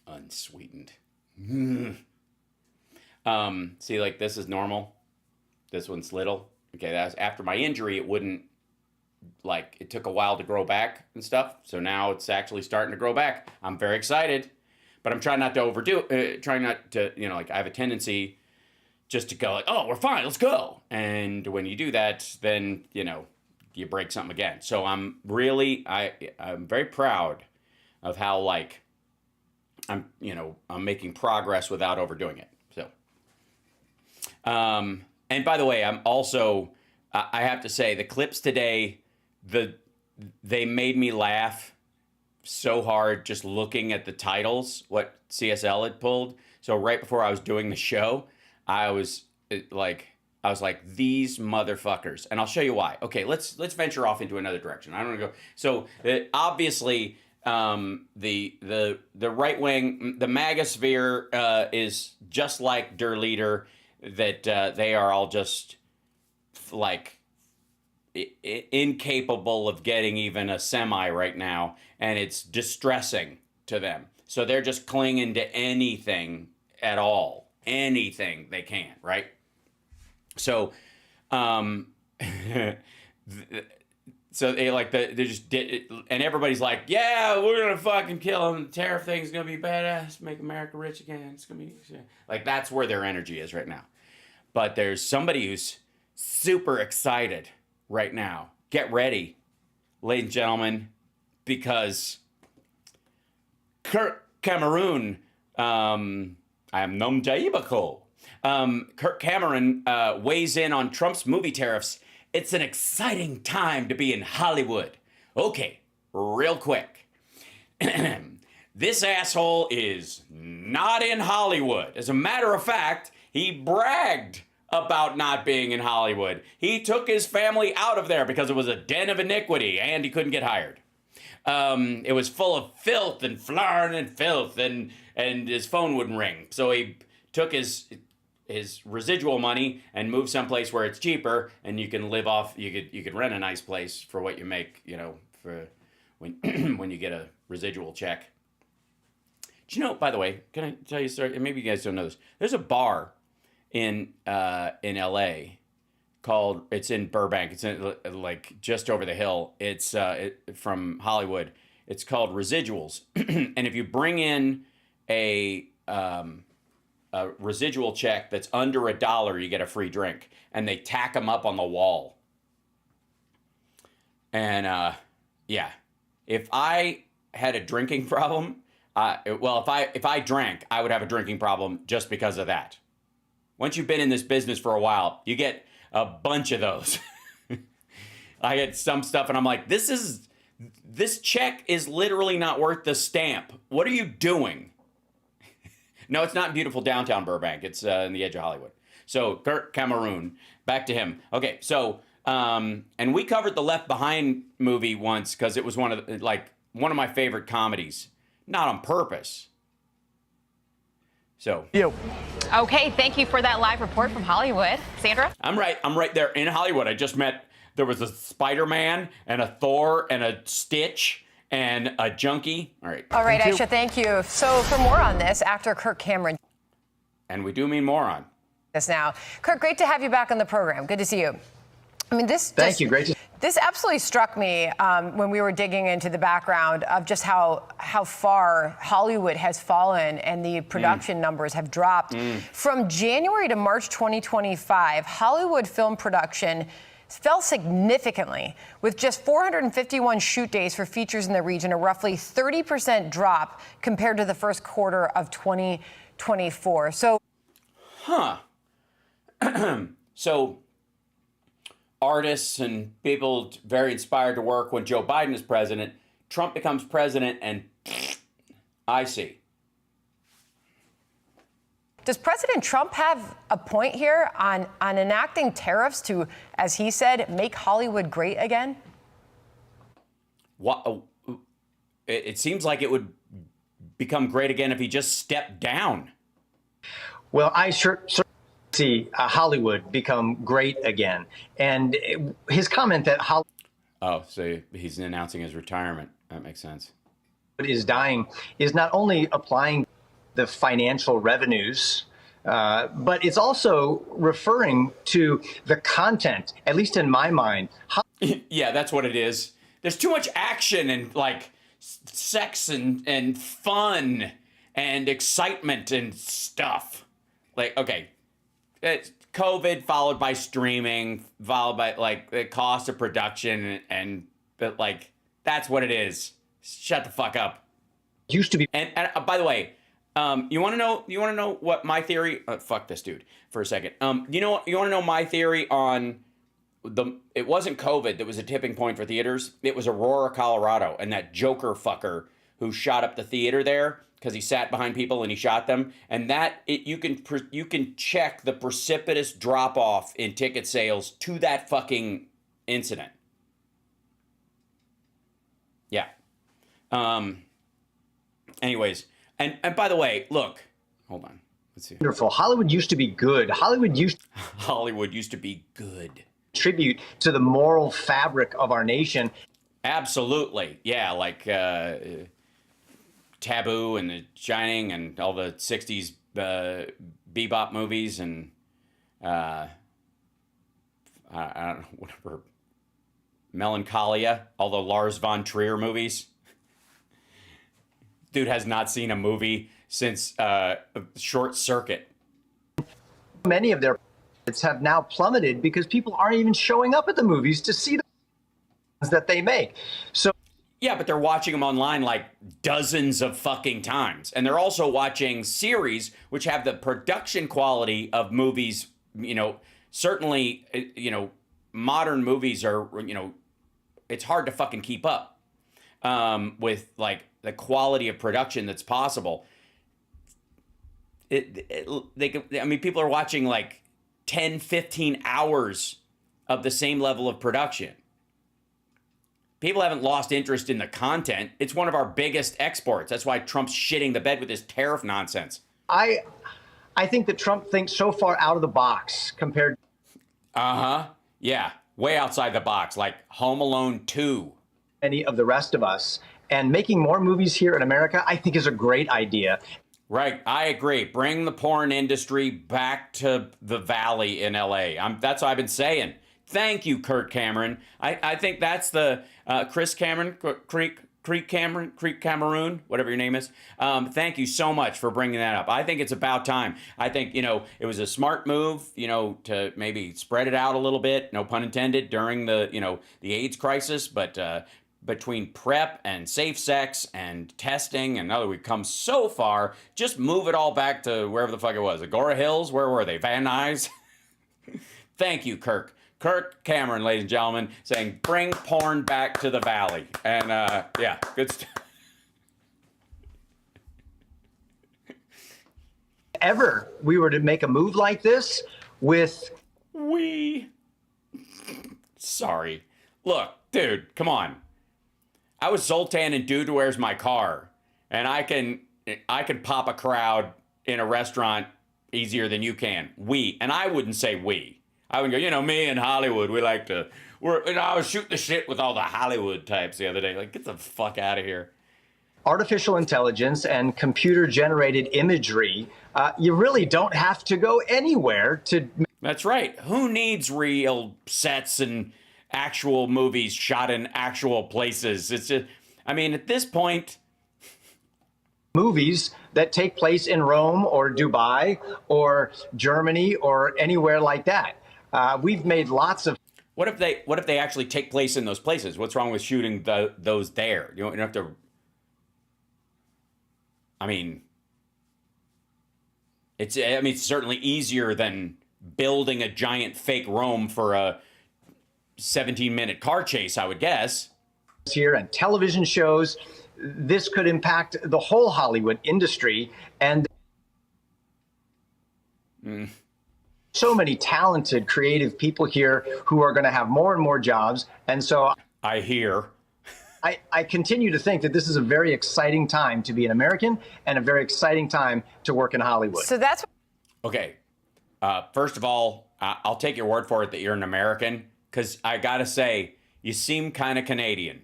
Unsweetened. See, like this is normal. This one's little. Okay, that's after my injury. It wouldn't, it took a while to grow back and stuff. So now it's actually starting to grow back. I'm very excited, but I'm trying not to overdo it. Trying not to, I have a tendency just to go oh, we're fine, let's go. And when you do that, then, you break something again. So I'm really, I'm very proud of how, I'm making progress without overdoing it. So, and by the way, I'm also, I have to say, the clips today, they made me laugh so hard just looking at the titles, what CSL had pulled. So right before I was doing the show, I was like, these motherfuckers. And I'll show you why. Okay, let's venture off into another direction. I don't want to go. So obviously, the right wing, the MAGA sphere is just like Der Leader, that they are all just incapable of getting even a semi right now, and it's distressing to them. So they're just clinging to anything at all, anything they can, right? So, so they just did it, and everybody's like, yeah, we're gonna fucking kill them. The tariff thing's gonna be badass, make America rich again. It's gonna be like, that's where their energy is right now. But there's somebody who's super excited right now. Get ready, ladies and gentlemen, because Kirk Cameron, I am Nom Jaibako. Kirk Cameron weighs in on Trump's movie tariffs. It's an exciting time to be in Hollywood. Okay, real quick. This asshole is not in Hollywood. As a matter of fact, he bragged about not being in Hollywood. He took his family out of there because it was a den of iniquity and he couldn't get hired. It was full of filth and flarn and filth, and his phone wouldn't ring. So he took his residual money and moved someplace where it's cheaper and you can live off. You could rent a nice place for what you make, for when when you get a residual check. Do you know? By the way, can I tell you a story? Maybe you guys don't know this. There's a bar in L.A. called. It's in Burbank. It's in, like just over the hill. It's from Hollywood. It's called Residuals, and if you bring in a residual check that's under $1, you get a free drink, and they tack them up on the wall. And yeah, if I had a drinking problem, if I drank, I would have a drinking problem just because of that. Once you've been in this business for a while, you get a bunch of those. I get some stuff, and I'm like, this check is literally not worth the stamp. What are you doing? No, it's not in beautiful downtown Burbank. It's in the edge of Hollywood. So Kirk Cameron, back to him. Okay, so and we covered the Left Behind movie once because it was one of my favorite comedies. Not on purpose. So Okay, thank you for that live report from Hollywood, Sandra. I'm right there in Hollywood. I just met. There was a Spider-Man and a Thor and a Stitch and a junkie. All right, Aisha, thank you. So for more on this, actor Kirk Cameron. And we do mean moron. This now. Kirk, great to have you back on the program. Good to see you. I mean, Thank you. Great to. This absolutely struck me when we were digging into the background of just how far Hollywood has fallen and the production numbers have dropped. From January to March 2025, Hollywood film production fell significantly, with just 451 shoot days for features in the region, a roughly 30% drop compared to the first quarter of 2024. So, So artists and people very inspired to work when Joe Biden is president. Trump becomes president, and I see. Does President Trump have a point here on enacting tariffs to, as he said, make Hollywood great again? What? It seems like it would become great again if he just stepped down. Well, I sure see Hollywood become great again. And his comment that Hollywood so he's announcing his retirement. That makes sense. is dying is not only applying the financial revenues, but it's also referring to the content, at least in my mind. Yeah, that's what it is. There's too much action and like sex and fun and excitement and stuff. Like, okay, it's COVID followed by streaming, followed by like the cost of production, but like that's what it is. Shut the fuck up. Used to be. And by the way, you want to know what my theory? Fuck this dude for a second. You want to know my theory on it wasn't COVID that was a tipping point for theaters. It was Aurora, Colorado, and that Joker fucker who shot up the theater there because he sat behind people and he shot them. And you can check the precipitous drop off in ticket sales to that fucking incident. Yeah. Anyways, and by the way, look, hold on. Let's see. Wonderful. Hollywood used to be good. Hollywood used to be good. contribute to the moral fabric of our nation. Absolutely. Yeah, like Taboo and The Shining and all the 60s bebop movies and I don't know, whatever. Melancholia, all the Lars von Trier movies. Dude has not seen a movie since Short Circuit. Many of their profits have now plummeted because people aren't even showing up at the movies to see the that they make. So yeah, but they're watching them online like dozens of fucking times. And they're also watching series which have the production quality of movies, you know, certainly, you know, modern movies are, you know, it's hard to fucking keep up with like the quality of production that's possible. I mean, people are watching like 10, 15 hours of the same level of production. People haven't lost interest in the content. It's one of our biggest exports. That's why Trump's shitting the bed with his tariff nonsense. I think that Trump thinks so far out of the box compared. Yeah, way outside the box, like Home Alone 2. Many of the rest of us. And making more movies here in America, I think, is a great idea. Right, I agree. Bring the porn industry back to the Valley in LA. That's what I've been saying. Thank you, Kirk Cameron. I think that's the Chris Cameron, Creek Cameroon, whatever your name is. Thank you so much for bringing that up. I think it's about time. I think, you know, it was a smart move, you know, to maybe spread it out a little bit, no pun intended, during the, you know, the AIDS crisis. But between PrEP and safe sex and testing, and now that we've come so far, just move it all back to wherever the fuck it was. Agora Hills, where were they? Van Nuys? Thank you, Kirk. Kirk Cameron, ladies and gentlemen, saying bring porn back to the Valley. And yeah, good stuff. Ever we were to make a move like this with... Sorry. Look, dude, come on. I was Zoltan and Dude Where's My Car, and I can pop a crowd in a restaurant easier than you can. And I wouldn't say we. I would go, you know, me and Hollywood, we like to, I was shooting the shit with all the Hollywood types the other day. Like, get the fuck out of here. Artificial intelligence and computer-generated imagery, you really don't have to go anywhere to... That's right. Who needs real sets and actual movies shot in actual places? It's just, I mean, at this point... Movies that take place in Rome or Dubai or Germany or anywhere like that. We've made lots of... What if they actually take place in those places? What's wrong with shooting those there? You don't have to... I mean, it's certainly easier than building a giant fake Rome for a 17-minute car chase, I would guess. Here and television shows, this could impact the whole Hollywood industry, and so many talented, creative people here who are going to have more and more jobs. And so I hear. I continue to think that this is a very exciting time to be an American and a very exciting time to work in Hollywood. So that's... Okay. First of all, I'll take your word for it that you're an American, because I got to say, you seem kind of Canadian.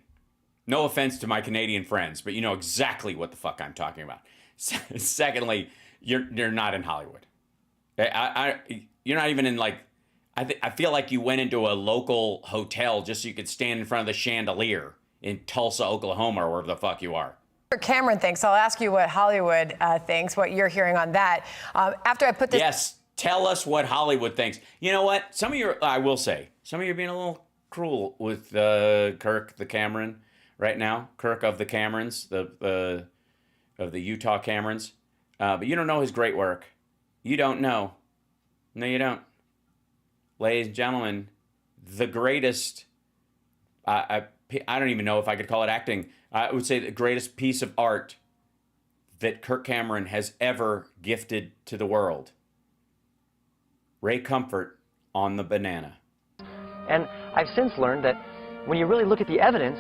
No offense to my Canadian friends, but you know exactly what the fuck I'm talking about. Secondly, you're not in Hollywood. You're not even in, like, I feel like you went into a local hotel just so you could stand in front of the chandelier in Tulsa, Oklahoma, or wherever the fuck you are. Cameron thinks. I'll ask you what Hollywood thinks, what you're hearing on that. After I put this... Yes, tell us what Hollywood thinks. You know what? I will say, some of you are being a little cruel with Kirk the Cameron right now. Kirk of the Camerons, of the Utah Camerons. But you don't know his great work. You don't know. No, you don't. Ladies and gentlemen, the greatest... I don't even know if I could call it acting. I would say the greatest piece of art that Kirk Cameron has ever gifted to the world. Ray Comfort on the banana. And I've since learned that when you really look at the evidence,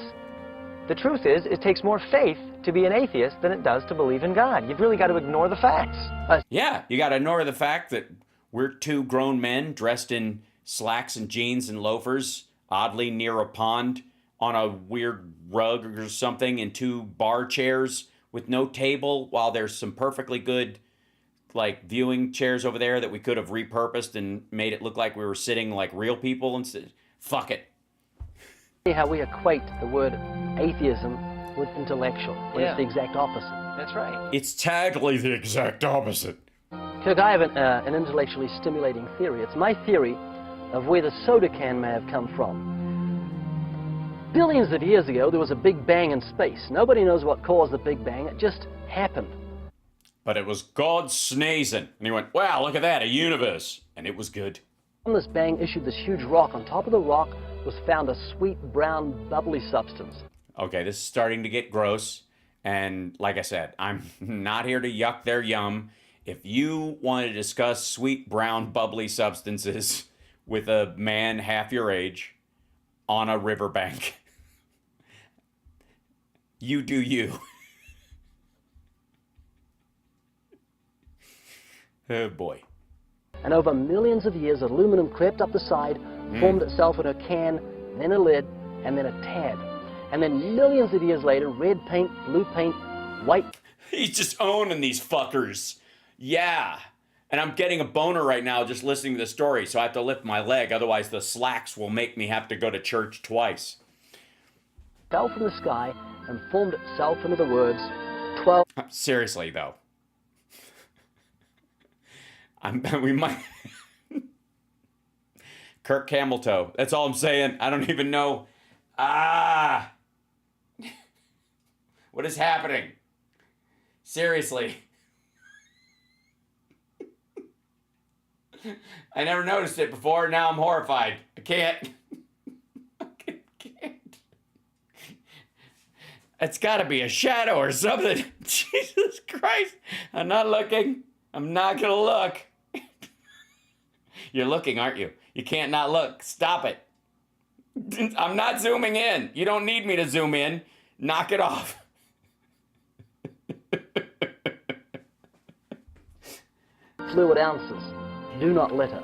the truth is it takes more faith to be an atheist than it does to believe in God. You've really got to ignore the facts. Yeah, you got to ignore the fact that we're two grown men dressed in slacks and jeans and loafers, oddly near a pond, on a weird rug or something, in 2 bar chairs with no table, while there's some perfectly good like viewing chairs over there that we could have repurposed and made it look like we were sitting like real people instead. Fuck it. How we equate the word atheism with intellectual, when it's the exact opposite. That's right. It's totally the exact opposite. Kirk, I have an intellectually stimulating theory. It's my theory of where the soda can may have come from. Billions of years ago, there was a big bang in space. Nobody knows what caused the big bang. It just happened. But it was God sneezing. And he went, wow, look at that, a universe. And it was good. From this bang issued this huge rock. On top of the rock was found a sweet, brown, bubbly substance. Okay, this is starting to get gross. And like I said, I'm not here to yuck their yum. If you want to discuss sweet, brown, bubbly substances with a man half your age on a riverbank, you do you. Oh boy. And over millions of years, aluminum crept up the side, formed itself in a can, then a lid, and then a tab. And then millions of years later, red paint, blue paint, white. He's just owning these fuckers. Yeah. And I'm getting a boner right now just listening to the story, so I have to lift my leg, otherwise the slacks will make me have to go to church twice. Fell from the sky and formed itself into the words 12. Seriously, though. We might... Kirk Cameltoe. That's all I'm saying. I don't even know. What is happening? Seriously. I never noticed it before. Now I'm horrified. I can't. I can't. It's got to be a shadow or something. Jesus Christ. I'm not looking. I'm not going to look. You're looking, aren't you? You can't not look. Stop it. I'm not zooming in. You don't need me to zoom in. Knock it off. Fluid ounces. Do not litter.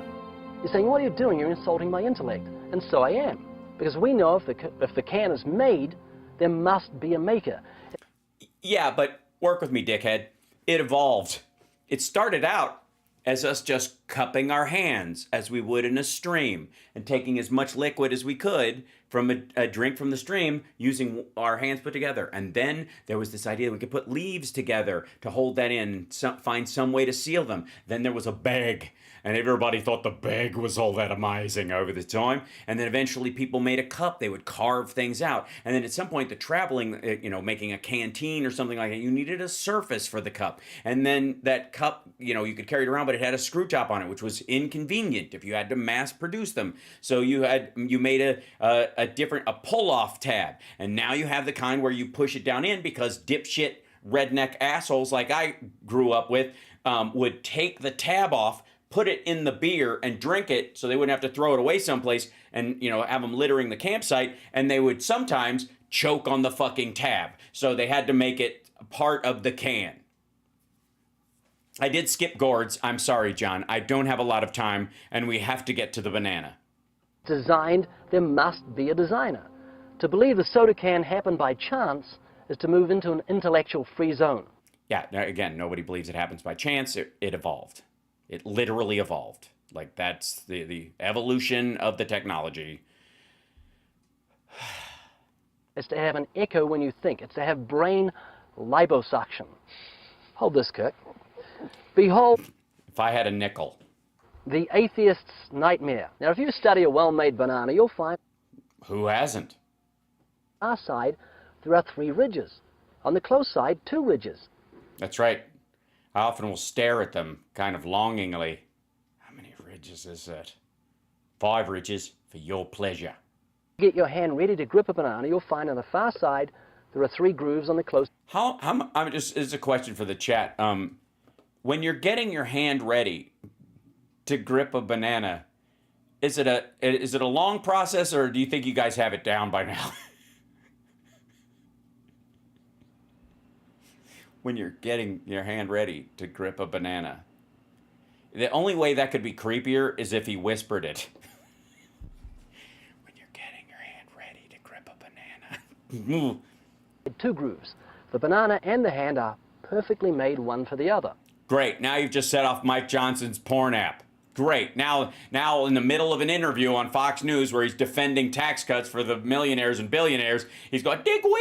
You're saying, what are you doing? You're insulting my intellect. And so I am. Because we know if the can is made, there must be a maker. Yeah, but work with me, dickhead. It evolved. It started out as us just cupping our hands as we would in a stream and taking as much liquid as we could from a drink from the stream using our hands put together. And then there was this idea we could put leaves together to hold that in, find some way to seal them. Then there was a bag. And everybody thought the bag was all that amazing over the time. And then eventually people made a cup. They would carve things out. And then at some point, the traveling, making a canteen or something like that, you needed a surface for the cup. And then that cup, you could carry it around, but it had a screw top on it, which was inconvenient if you had to mass produce them. So you made a pull-off tab. And now you have the kind where you push it down in, because dipshit redneck assholes like I grew up with would take the tab off, put it in the beer and drink it so they wouldn't have to throw it away someplace and, have them littering the campsite. And they would sometimes choke on the fucking tab. So they had to make it part of the can. I did skip gourds. I'm sorry, John. I don't have a lot of time and we have to get to the banana. Designed, there must be a designer. To believe the soda can happened by chance is to move into an intellectual free zone. Yeah, again, nobody believes it happens by chance. It evolved. It literally evolved. Like, that's the evolution of the technology. It's to have an echo when you think. It's to have brain liposuction. Hold this, Kirk. Behold. If I had a nickel. The atheist's nightmare. Now, if you study a well-made banana, you'll find... Who hasn't? On our side, there are 3 ridges. On the close side, 2 ridges. That's right. I often will stare at them, kind of longingly. How many ridges is that? 5 ridges for your pleasure. Get your hand ready to grip a banana, you'll find on the far side there are 3 grooves on the close. This is a question for the chat. When you're getting your hand ready to grip a banana, is it a long process, or do you think you guys have it down by now? When you're getting your hand ready to grip a banana. The only way that could be creepier is if he whispered it. Two grooves. The banana and the hand are perfectly made one for the other. Great. Now you've just set off Mike Johnson's porn app. Great. Now in the middle of an interview on Fox News where he's defending tax cuts for the millionaires and billionaires, he's going, dick, wee.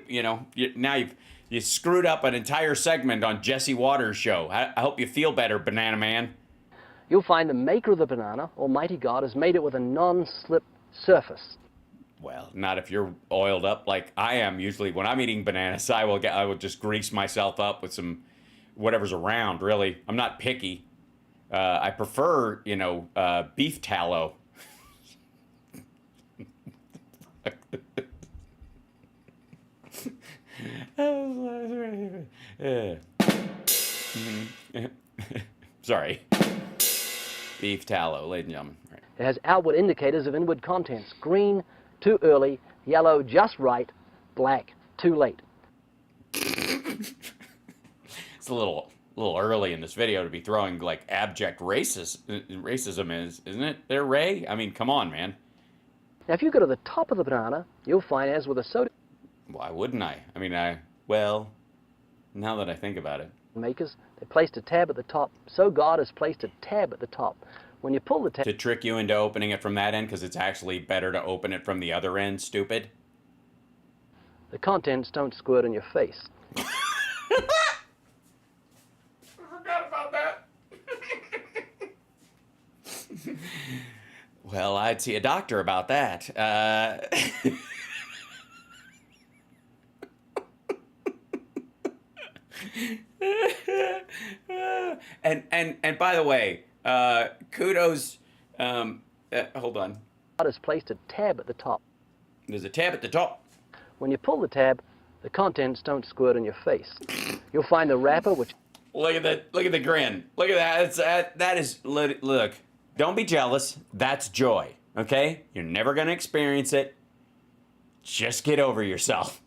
You know, now you screwed up an entire segment on Jesse Waters' show. I hope you feel better, Banana Man. You'll find the maker of the banana, Almighty God, has made it with a non-slip surface. Well, not if you're oiled up like I am usually. When I'm eating bananas, I will just grease myself up with some whatever's around, really. I'm not picky. I prefer, beef tallow. Sorry. Beef tallow, ladies and gentlemen. Right. It has outward indicators of inward contents. Green, too early. Yellow, just right. Black, too late. It's a little early in this video to be throwing like abject racism isn't it there, Ray? I mean, come on, man. Now, if you go to the top of the banana, you'll find, as with a soda Why wouldn't I? I mean, now that I think about it. makers, they placed a tab at the top. So God has placed a tab at the top. When you pull the tab... To trick you into opening it from that end, because it's actually better to open it from the other end, stupid. The contents don't squirt in your face. I forgot about that. Well, I'd see a doctor about that. And by the way, kudos. Hold on. God has placed a tab at the top. There's a tab at the top. When you pull the tab, the contents don't squirt in your face. You'll find the wrapper, which... Look at the grin. Look at that. That is, look, don't be jealous. That's joy, okay? You're never going to experience it. Just get over yourself.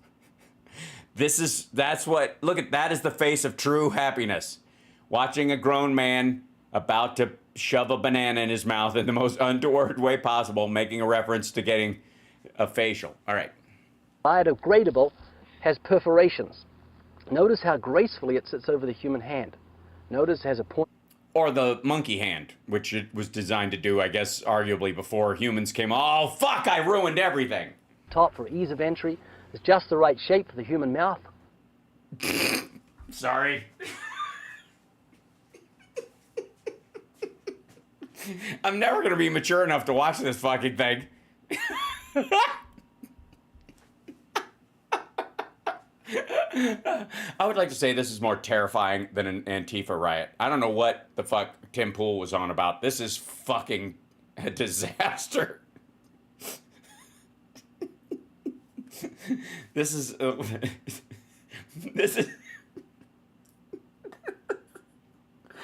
Look at that is the face of true happiness. Watching a grown man about to shove a banana in his mouth in the most untoward way possible, making a reference to getting a facial. All right. biodegradable, has perforations. Notice how gracefully it sits over the human hand. Notice it has a point. Or the monkey hand, which it was designed to do, I guess, arguably before humans came. Oh, fuck, I ruined everything. Top for ease of entry. It's just the right shape for the human mouth. Sorry. I'm never going to be mature enough to watch this fucking thing. I would like to say this is more terrifying than an Antifa riot. I don't know what the fuck Tim Pool was on about. This is fucking a disaster. This is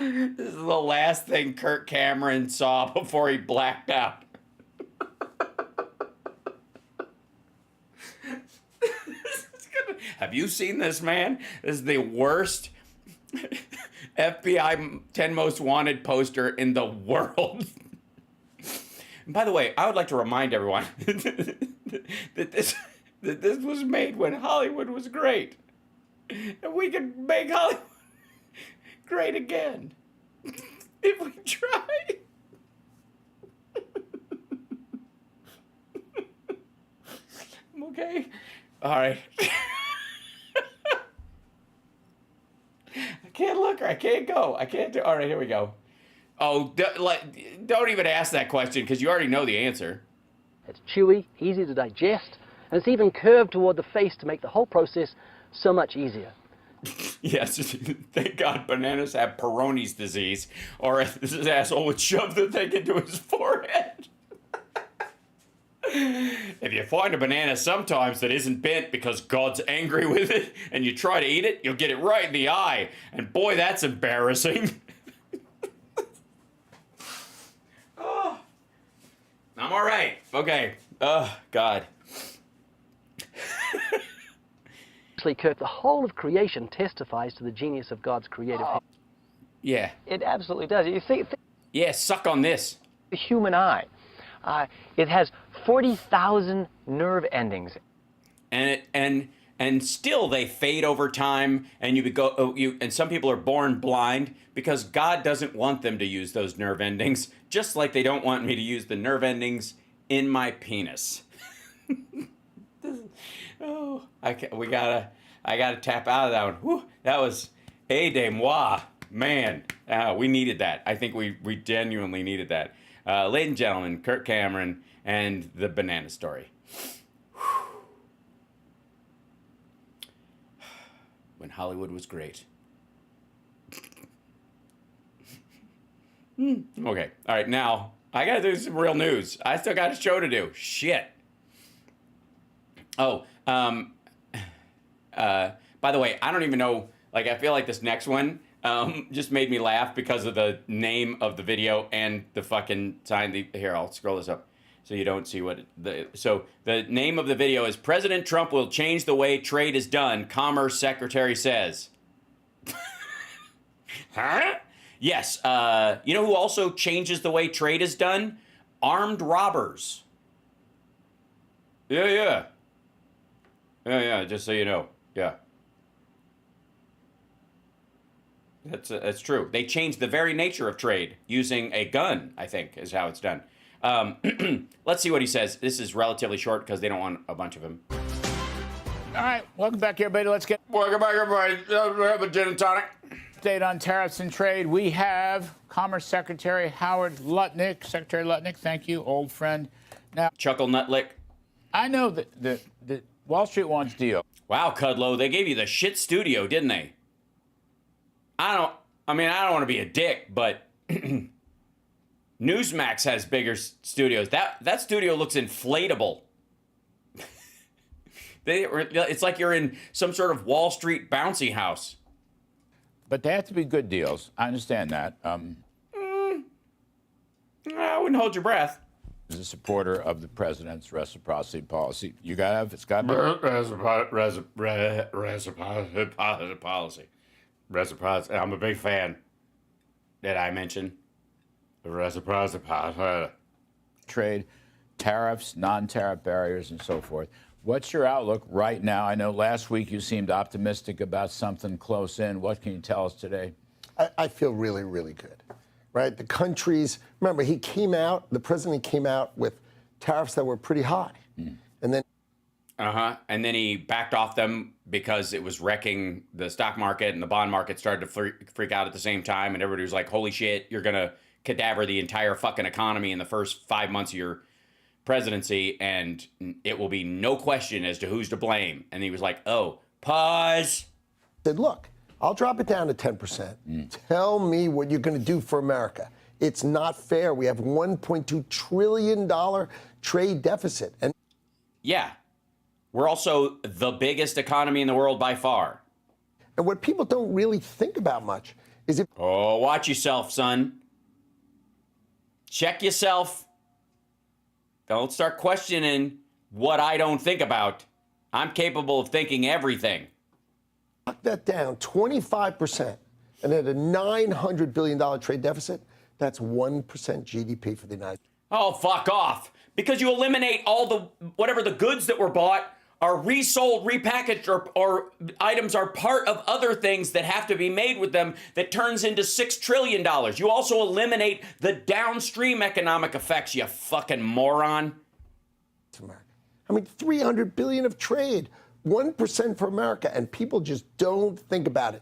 the last thing Kirk Cameron saw before he blacked out. Have you seen this man? This is the worst FBI 10 Most Wanted poster in the world. And by the way, I would like to remind everyone that this was made when Hollywood was great. And we can make Hollywood great again if we try. Okay? All right. I can't look or I can't go. I can't do. All right, here we go. Oh, don't even ask that question because you already know the answer. It's chewy, easy to digest, and it's even curved toward the face to make the whole process so much easier. Yes, thank God bananas have Peyronie's disease, or this asshole would shove the thing into his forehead. If you find a banana sometimes that isn't bent because God's angry with it, and you try to eat it, you'll get it right in the eye. And boy, that's embarrassing. Oh, I'm all right. Okay. Oh, God. Actually, Kirk, the whole of creation testifies to the genius of God's creative hand. Yeah. It absolutely does. You think Yeah, suck on this. the human eye. It has 40,000 nerve endings. And still they fade over time, and and some people are born blind because God doesn't want them to use those nerve endings, just like they don't want me to use the nerve endings in my penis. I gotta tap out of that one. Whew, that was de moi, man. We needed that. I think we genuinely needed that. Ladies and gentlemen, Kirk Cameron and the banana story. When Hollywood was great. Okay. All right. Now, I got to do some real news. I still got a show to do. Shit. Oh, by the way, I don't even know. Like, I feel like this next one just made me laugh because of the name of the video and the fucking sign. Here, I'll scroll this up so you don't see what so the name of the video is President Trump will change the way trade is done, Commerce Secretary says. Huh? Yes. You know who also changes the way trade is done? Armed robbers. Yeah. Just so you know. Yeah. That's true. They changed the very nature of trade using a gun, I think, is how it's done. Let's see what he says. This is relatively short because they don't want a bunch of them. All right, welcome back, everybody. Welcome back, everybody. Have a gin and tonic. Update on tariffs and trade. We have Commerce Secretary Howard Lutnick. Secretary Lutnick, thank you, old friend. Now, Chuckle Nutlick. I know that the Wall Street wants deal. Wow, Cudlow, they gave you the shit studio, didn't they? I don't want to be a dick, but Newsmax has bigger studios. That studio looks inflatable. It's like you're in some sort of Wall Street bouncy house. But they have to be good deals. I understand that. I wouldn't hold your breath. As a supporter of the president's reciprocity policy, it's got to be reciprocity policy. Reciprocity. I'm a big fan. Did I mention reciprocity policy? Trade, tariffs, non-tariff barriers, and so forth. What's your outlook right now? I know last week you seemed optimistic about something close in. What can you tell us today? I feel really, really good, right? The countries, remember, the president came out with tariffs that were pretty high. And then and then he backed off them because it was wrecking the stock market, and the bond market started to freak out at the same time, and everybody was like, holy shit, you're going to cadaver the entire fucking economy in the first 5 months of your presidency, and it will be no question as to who's to blame. And he was like, oh, pause. Said, look, I'll drop it down to 10%. Tell me what you're going to do for America. It's not fair. We have $1.2 trillion trade deficit. And yeah, we're also the biggest economy in the world by far. And what people don't really think about much is Oh, watch yourself, son. Check yourself. Don't start questioning what I don't think about. I'm capable of thinking everything. Knock that down 25%, and at a $900 billion trade deficit, that's 1% GDP for the United States. Oh, fuck off. Because you eliminate all whatever the goods that were bought are resold, repackaged, or items are part of other things that have to be made with them that turns into $6 trillion. You also eliminate the downstream economic effects, you fucking moron. I mean, $300 billion of trade, 1% for America, and people just don't think about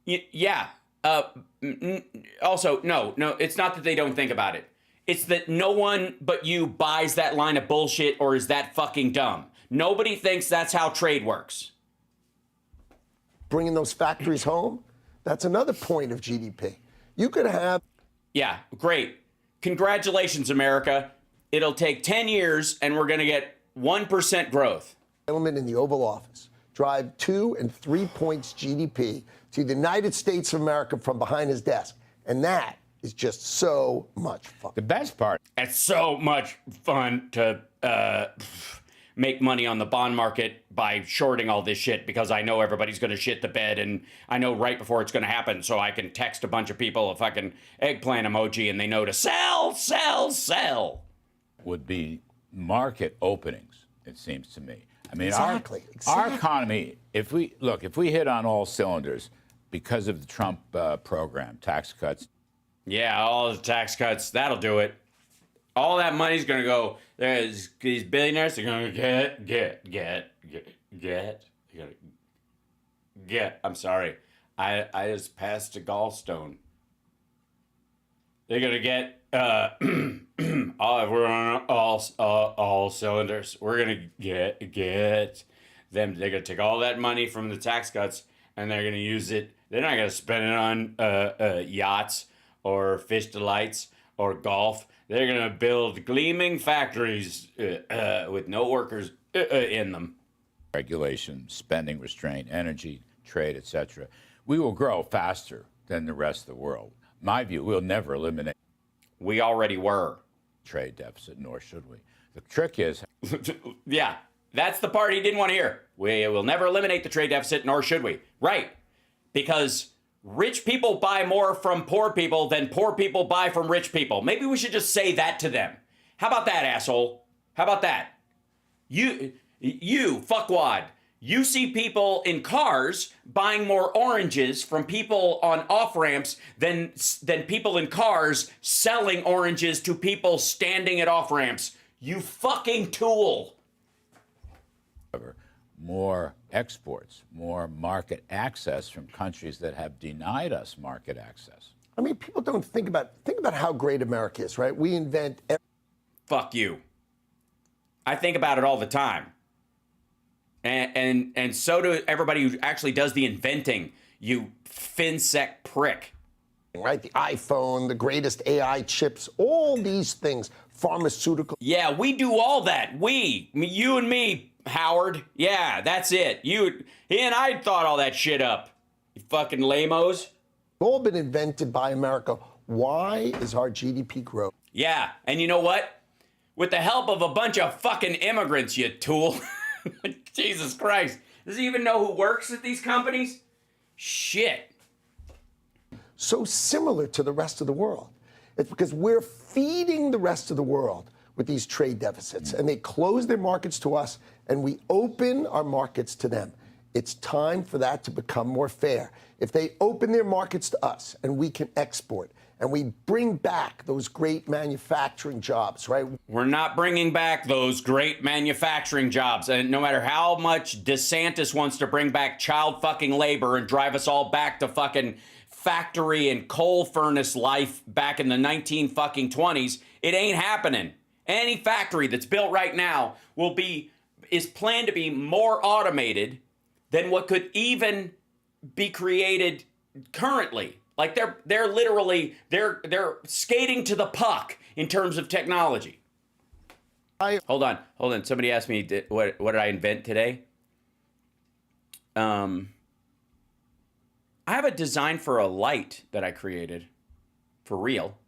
it. Yeah. Also, no, it's not that they don't think about it. It's that no one but you buys that line of bullshit or is that fucking dumb. Nobody thinks that's how trade works. Bringing those factories home, that's another point of GDP. You could have... Yeah, great. Congratulations, America. It'll take 10 years and we're going to get 1% growth. Gentlemen in the Oval Office drive 2 and 3 points GDP to the United States of America from behind his desk. And that is just so much fun. The best part. It's so much fun to make money on the bond market by shorting all this shit because I know everybody's going to shit the bed and I know right before it's going to happen, so I can text a bunch of people a fucking eggplant emoji and they know to sell. Would be market openings, it seems to me. I mean, Exactly. our economy, if we hit on all cylinders because of the Trump program, tax cuts. Yeah, all the tax cuts, that'll do it. All that money's going to go, there's these billionaires are going to get. I'm sorry. I just passed a gallstone. They're going to get, we're on all cylinders. We're going to get them. They're going to take all that money from the tax cuts and they're going to use it. They're not going to spend it on yachts or fish delights or golf. They're going to build gleaming factories with no workers in them. Regulation, spending restraint, energy, trade, etc. We will grow faster than the rest of the world. My view, we'll never eliminate. We already were. Trade deficit, nor should we. The trick is. Yeah, that's the part he didn't want to hear. We will never eliminate the trade deficit, nor should we. Right. Because rich people buy more from poor people than poor people buy from rich people. Maybe we should just say that to them. How about that, asshole? How about that? You fuckwad. You see people in cars buying more oranges from people on off-ramps than people in cars selling oranges to people standing at off-ramps. You fucking tool. More exports, more market access from countries that have denied us market access. I mean, people don't think about how great America is, right? We invent. Fuck you. I think about it all the time. And so do everybody who actually does the inventing, you finsec prick. Right? The iPhone, the greatest AI chips, all these things, pharmaceutical. Yeah, we do all that. You and me, Howard. Yeah, that's it. He and I thought all that shit up. You fucking lamos. All been invented by America. Why is our GDP growth? Yeah, and you know what? With the help of a bunch of fucking immigrants, you tool. Jesus Christ. Does he even know who works at these companies? Shit. So similar to the rest of the world. It's because we're feeding the rest of the world with these trade deficits, and they close their markets to us, and we open our markets to them. It's time for that to become more fair. If they open their markets to us and we can export, and we bring back those great manufacturing jobs, right? We're not bringing back those great manufacturing jobs. And no matter how much DeSantis wants to bring back child fucking labor and drive us all back to fucking factory and coal furnace life back in the 1920s, it ain't happening. Any factory that's built right now is planned to be more automated than what could even be created currently. Like they're literally skating to the puck in terms of technology. Hold on. Somebody asked me what did I invent today? I have a design for a light that I created for real.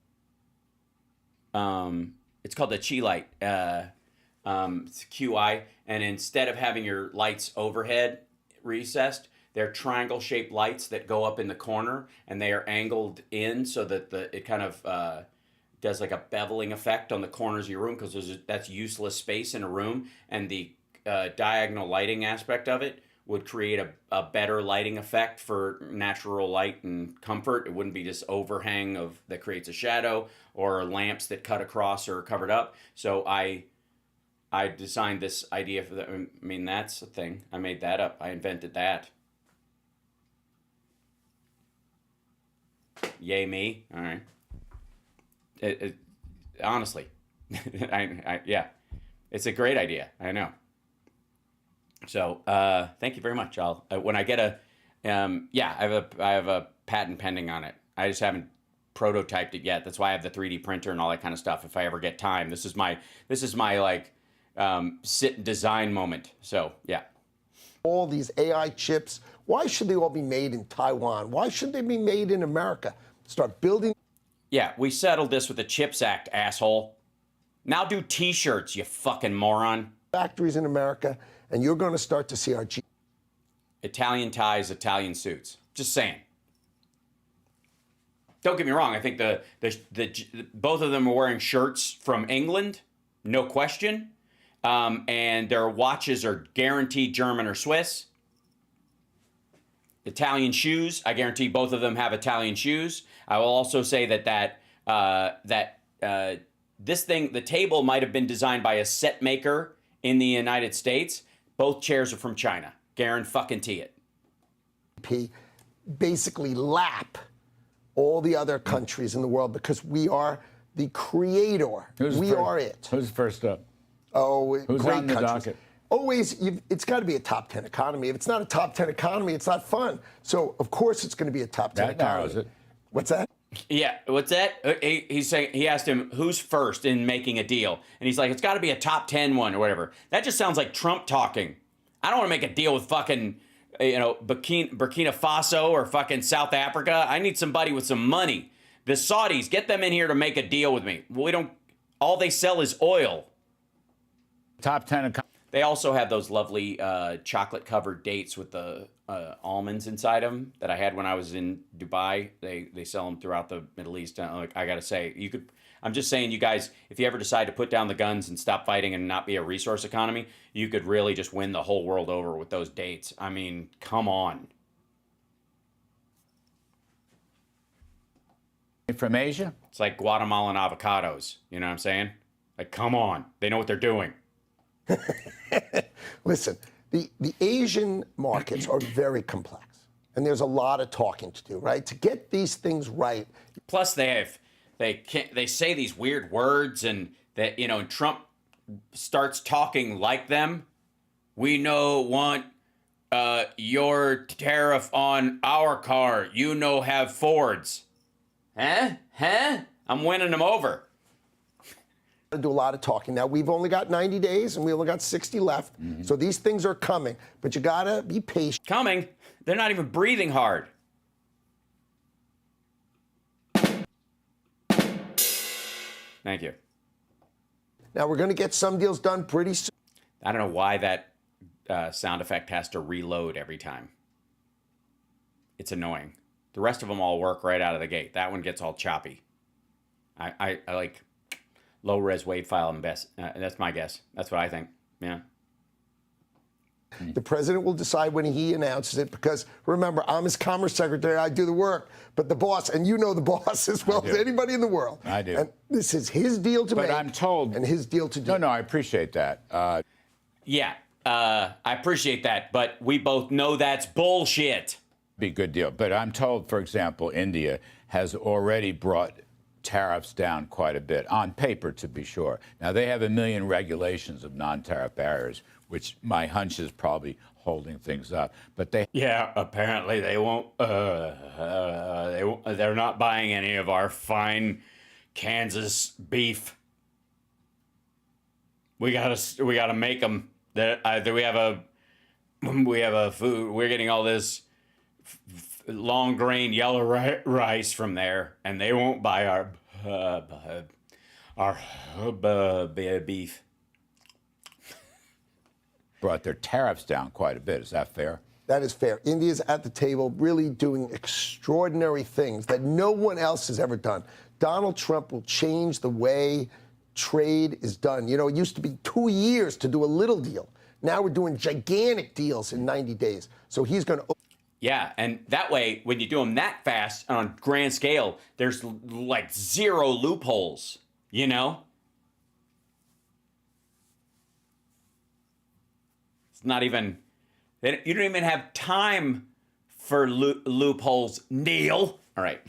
It's called the Chi light. It's QI, and instead of having your lights overhead recessed, they're triangle-shaped lights that go up in the corner, and they are angled in so that it kind of does like a beveling effect on the corners of your room, because that's useless space in a room, and the diagonal lighting aspect of it would create a better lighting effect for natural light and comfort. It wouldn't be this overhang that creates a shadow, or lamps that cut across or are covered up. So I designed this idea for that. I mean, that's a thing. I made that up. I invented that. Yay me. All right. Honestly, yeah, it's a great idea. I know. So thank you very much. When I get I have a patent pending on it. I just haven't prototyped it yet. That's why I have the 3D printer and all that kind of stuff. If I ever get time, this is my like sit and design moment. So yeah. All these AI chips, why should they all be made in Taiwan? Why should they be made in America? Start building. Yeah, we settled this with the CHIPS Act, asshole. Now do T-shirts, you fucking moron. Factories in America, and you're going to start to see our Italian ties, Italian suits. Just saying. Don't get me wrong. I think the both of them are wearing shirts from England, no question. And their watches are guaranteed German or Swiss. Italian shoes, I guarantee both of them have Italian shoes. I will also say that this thing, the table might have been designed by a set maker in the United States. Both chairs are from China. Guarantee it. Basically lap all the other countries in the world because we are the creator. We are it. Who's first up? Oh, Who's great on the countries. docket? Always, it's got to be a top 10 economy. If it's not a top 10 economy, it's not fun. So, of course, it's going to be a top 10 That economy. narrows it. What's that? Yeah, what's that? He's saying, he asked him who's first in making a deal, and he's like, it's got to be a top 10 one or whatever. That just sounds like Trump talking. I don't want to make a deal with fucking, Burkina Faso or fucking South Africa. I need somebody with some money. The Saudis, get them in here to make a deal with me. We don't. All they sell is oil. Top 10 They also have those lovely chocolate-covered dates with the almonds inside them that I had when I was in Dubai. They sell them throughout the Middle East. I gotta say, you could. I'm just saying, you guys, if you ever decide to put down the guns and stop fighting and not be a resource economy, you could really just win the whole world over with those dates. I mean, come on. from Asia? It's like Guatemalan avocados. You know what I'm saying? Like, come on. They know what they're doing. Listen, the Asian markets are very complex, and there's a lot of talking to do, right? To get these things right. Plus, they say these weird words, and that, you know, and Trump starts talking like them. We want your tariff on our car. You have Fords. Huh? I'm winning them over. Do a lot of talking. Now, we've only got 90 days and we only got 60 left. Mm-hmm. So these things are coming, but you got to be patient. Coming? They're not even breathing hard. Thank you. Now, we're going to get some deals done pretty soon. I don't know why that sound effect has to reload every time. It's annoying. The rest of them all work right out of the gate. That one gets all choppy. I like low-res WAV file and best. That's my guess. That's what I think. Yeah. The president will decide when he announces it because, remember, I'm his commerce secretary. I do the work. But the boss, and you know the boss as well as anybody in the world. I do. And this is his deal to make. But I'm told. And his deal to do. No, I appreciate that. I appreciate that. But we both know that's bullshit. Be a good deal. But I'm told, for example, India has already brought tariffs down quite a bit, on paper to be sure. Now, they have 1 million regulations of non-tariff barriers, which my hunch is probably holding things up. But they... Yeah, apparently they won't... they're not buying any of our fine Kansas beef. We gotta make them. We have a food... We're getting all this long grain yellow rice from there, and they won't buy our beef. Brought their tariffs down quite a bit. Is that fair? That is fair. India's at the table really doing extraordinary things that no one else has ever done. Donald Trump will change the way trade is done. You know, it used to be 2 years to do a little deal. Now we're doing gigantic deals in 90 days. So he's going to... Yeah, and that way, when you do them that fast on a grand scale, there's like zero loopholes, you know? It's not even, you don't even have time for loopholes, Neil. All right.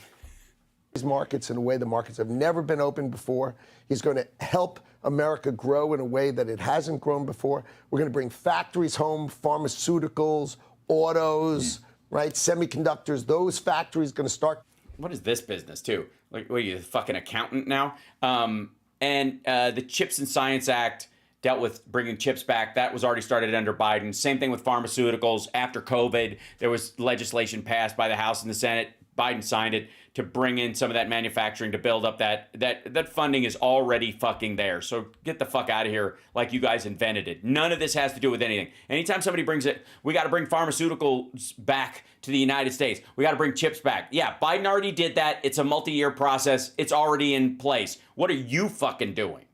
These markets in a way the markets have never been open before. He's going to help America grow in a way that it hasn't grown before. We're going to bring factories home, pharmaceuticals, autos, right? Semiconductors, those factories going to start. What is this business, too? Like, what are you, a fucking accountant now? And the Chips and Science Act dealt with bringing chips back. That was already started under Biden. Same thing with pharmaceuticals. After COVID, there was legislation passed by the House and the Senate. Biden signed it to bring in some of that manufacturing to build up that funding is already fucking there. So get the fuck out of here like you guys invented it. None of this has to do with anything. Anytime somebody brings it, we got to bring pharmaceuticals back to the United States. We got to bring chips back. Yeah, Biden already did that. It's a multi-year process. It's already in place. What are you fucking doing?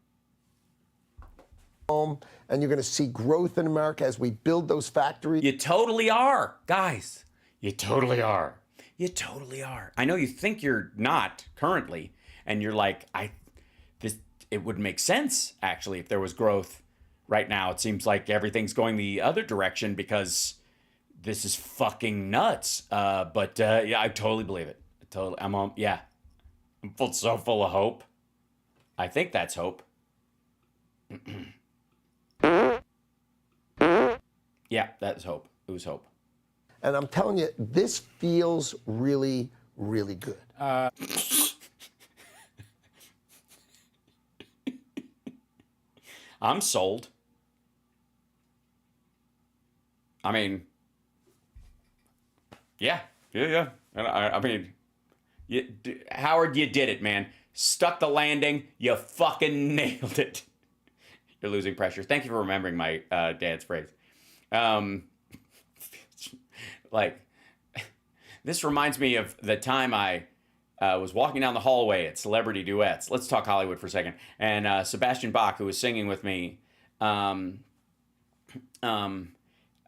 home, and you're going to see growth in America as we build those factories. You totally are, guys. You totally are. You totally are. I know you think you're not currently, and you're like, it would make sense, actually, if there was growth right now. It seems like everything's going the other direction because this is fucking nuts. But yeah, I totally believe it. I'm so full of hope. I think that's hope. Yeah, that's hope. It was hope. And I'm telling you, this feels really, really good. I'm sold. I mean, yeah. I mean, Howard, you did it, man. Stuck the landing. You fucking nailed it. You're losing pressure. Thank you for remembering my dad's phrase. Like, this reminds me of the time I was walking down the hallway at Celebrity Duets. Let's talk Hollywood for a second. And Sebastian Bach, who was singing with me,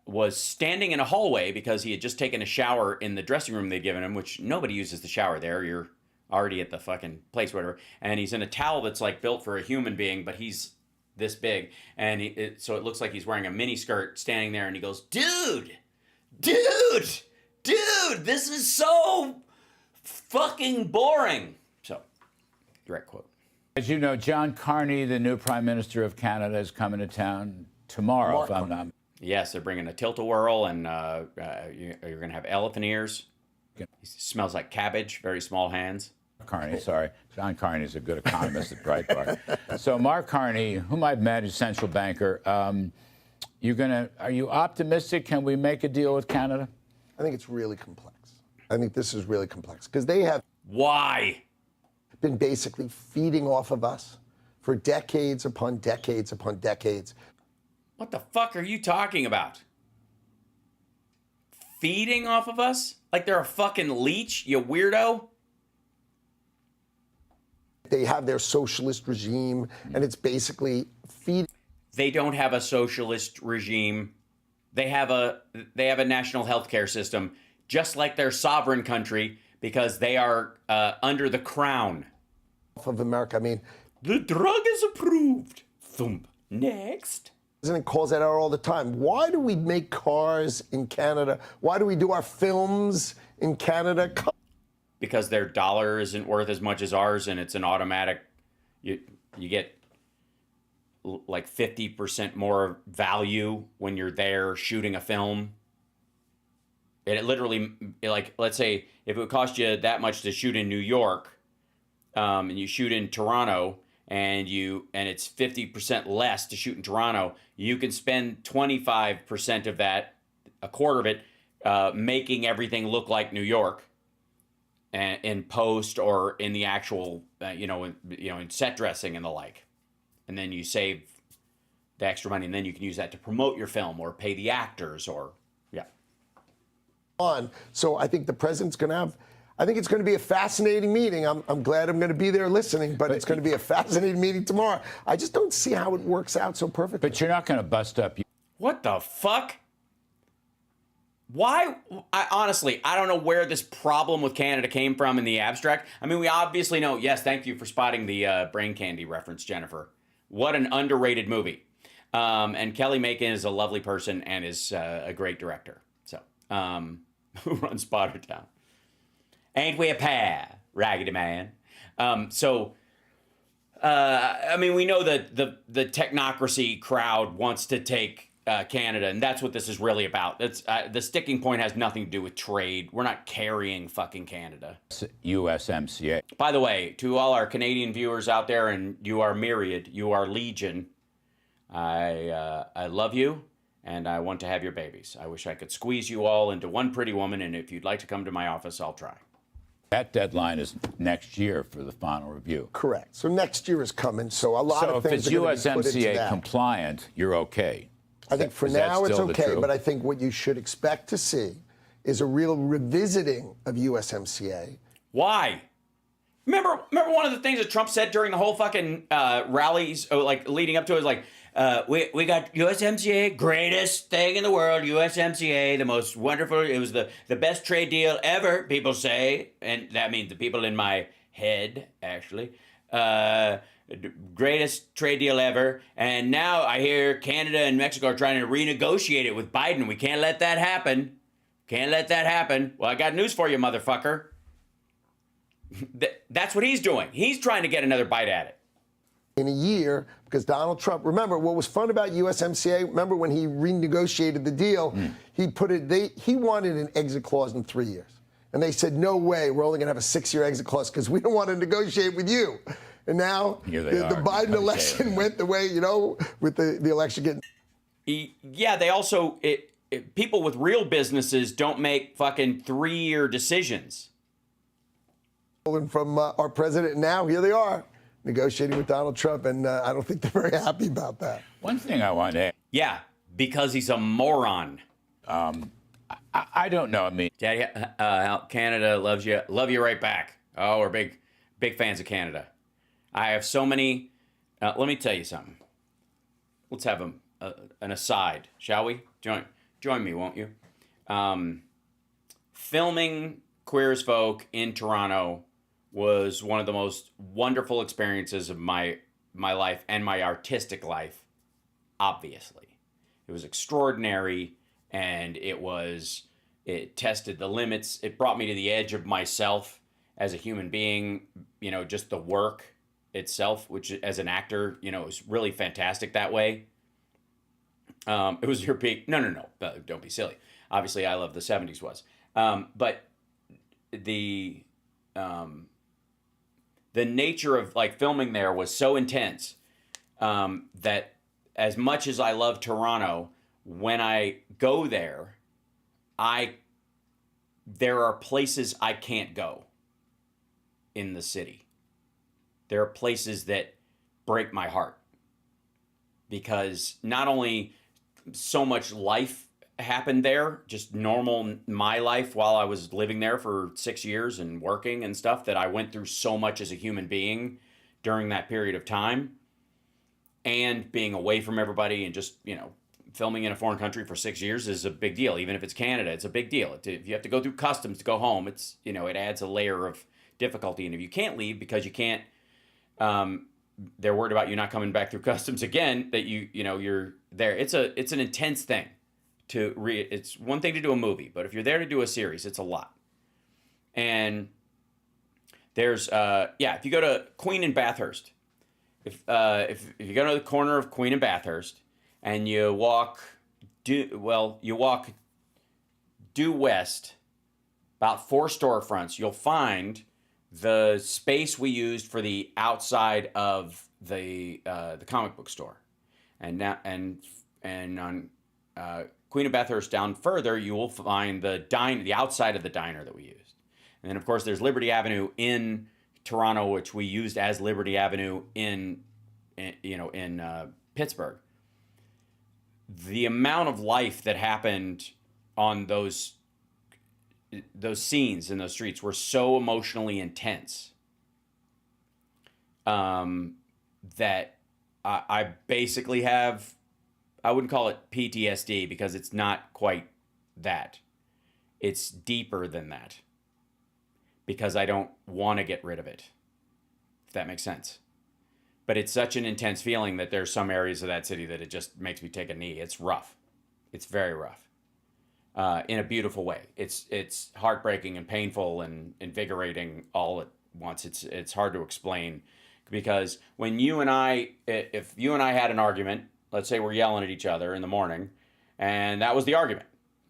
was standing in a hallway because he had just taken a shower in the dressing room they'd given him, which nobody uses the shower there. You're already at the fucking place, whatever. And he's in a towel that's like built for a human being, but he's this big. And so it looks like he's wearing a mini skirt standing there. And he goes, dude, this is so fucking boring. So, direct quote. As you know, John Carney, the new Prime Minister of Canada, is coming to town tomorrow, if I'm not. Yes, they're bringing a tilt-a-whirl, and you're going to have elephant ears. He smells like cabbage, very small hands. Carney, sorry. John Carney is a good economist at Breitbart. So Mark Carney, whom I've met, is central banker. Are you optimistic? Can we make a deal with Canada? I think it's really complex. I think this is really complex because they have been basically feeding off of us for decades upon decades upon decades. What the fuck are you talking about? Feeding off of us? Like they're a fucking leech, you weirdo? They have their socialist regime, and it's basically feeding. They don't have a socialist regime. They have a national health care system, just like their sovereign country, because they are under the crown of America. I mean, the drug is approved. Thump. Next. The president calls that out all the time. Why do we make cars in Canada? Why do we do our films in Canada? Because their dollar isn't worth as much as ours, and it's an automatic. You get like 50% more value when you're there shooting a film. It literally, like, let's say if it would cost you that much to shoot in New York, and you shoot in Toronto, and it's 50% less to shoot in Toronto, you can spend 25% of that, a quarter of it, making everything look like New York, and in post or in the actual, in set dressing and the like. And then you save the extra money, and then you can use that to promote your film or pay the actors or, yeah. So I think the president's going to have, I think it's going to be a fascinating meeting. I'm glad I'm going to be there listening, but it's going to be a fascinating meeting tomorrow. I just don't see how it works out so perfectly. But you're not going to bust up. What the fuck? Why? Honestly, I don't know where this problem with Canada came from in the abstract. I mean, we obviously know. Yes, thank you for spotting the Brain Candy reference, Jennifer. What an underrated movie. And Kelly Macon is a lovely person and is a great director. So, who runs Pottertown? Ain't we a pair, Raggedy Man? I mean, we know that the technocracy crowd wants to take Canada, and that's what this is really about. That's the sticking point has nothing to do with trade. We're not carrying fucking Canada. USMCA. By the way, to all our Canadian viewers out there, and you are myriad, you are legion, I love you, and I want to have your babies. I wish I could squeeze you all into one pretty woman, and if you'd like to come to my office, I'll try. That deadline is next year for the final review. Correct. So next year is coming, so a lot of things are going to be put into that. So if it's USMCA compliant, you're okay. I think for now it's okay, but I think what you should expect to see is a real revisiting of USMCA. Why? Remember one of the things that Trump said during the whole fucking rallies, like leading up to it, was like, we got USMCA, greatest thing in the world, USMCA, the most wonderful, it was the best trade deal ever, people say, and that means the people in my head, actually. Greatest trade deal ever, and now I hear Canada and Mexico are trying to renegotiate it with Biden. We can't let that happen. Can't let that happen. Well, I got news for you, motherfucker. That's what he's doing. He's trying to get another bite at it. In a year, because Donald Trump, remember what was fun about USMCA? Remember when he renegotiated the deal, he wanted an exit clause in 3 years. And they said, no way, we're only going to have a 6-year exit clause because we don't want to negotiate with you. And now the Biden election went the way, with the election getting. Yeah, they also, people with real businesses don't make fucking 3-year decisions. From our president, now here they are negotiating with Donald Trump, and I don't think they're very happy about that. One thing I want to add. Yeah, because he's a moron. I don't know. I mean, Daddy, Canada loves you. Love you right back. Oh, we're big fans of Canada. I have so many. Let me tell you something. Let's have an aside, shall we? Join me, won't you? Filming Queer as Folk in Toronto was one of the most wonderful experiences of my life and my artistic life, obviously. It was extraordinary, and it tested the limits. It brought me to the edge of myself as a human being, just the work itself, which as an actor, was really fantastic that way. It was your peak. No, don't be silly. Obviously, I love the 70s was. But the nature of filming there was so intense that as much as I love Toronto, when I go there, there are places I can't go in the city. There are places that break my heart because not only so much life happened there, just normal my life while I was living there for 6 years and working and stuff, that I went through so much as a human being during that period of time, and being away from everybody and just, filming in a foreign country for 6 years is a big deal. Even if it's Canada, it's a big deal. If you have to go through customs to go home, it's, it adds a layer of difficulty. And if you can't leave because you can't, they're worried about you not coming back through customs again, that you're there. It's an intense thing. It's one thing to do a movie, but if you're there to do a series, it's a lot. And there's if you go to Queen and Bathurst, if you go to the corner of Queen and Bathurst and you walk due west about 4 storefronts, you'll find the space we used for the outside of the comic book store, and on Queen of Bathurst down further, you will find the outside of the diner that we used. And then, of course, there's Liberty Avenue in Toronto, which we used as Liberty Avenue in Pittsburgh. The amount of life that happened on those scenes in those streets were so emotionally intense that I basically have, I wouldn't call it PTSD because it's not quite that. It's deeper than that because I don't want to get rid of it, if that makes sense. But it's such an intense feeling that there's some areas of that city that it just makes me take a knee. It's rough. It's very rough. In a beautiful way. It's heartbreaking and painful and invigorating all at once. It's hard to explain because when if you and I had an argument, let's say we're yelling at each other in the morning, and that was the argument.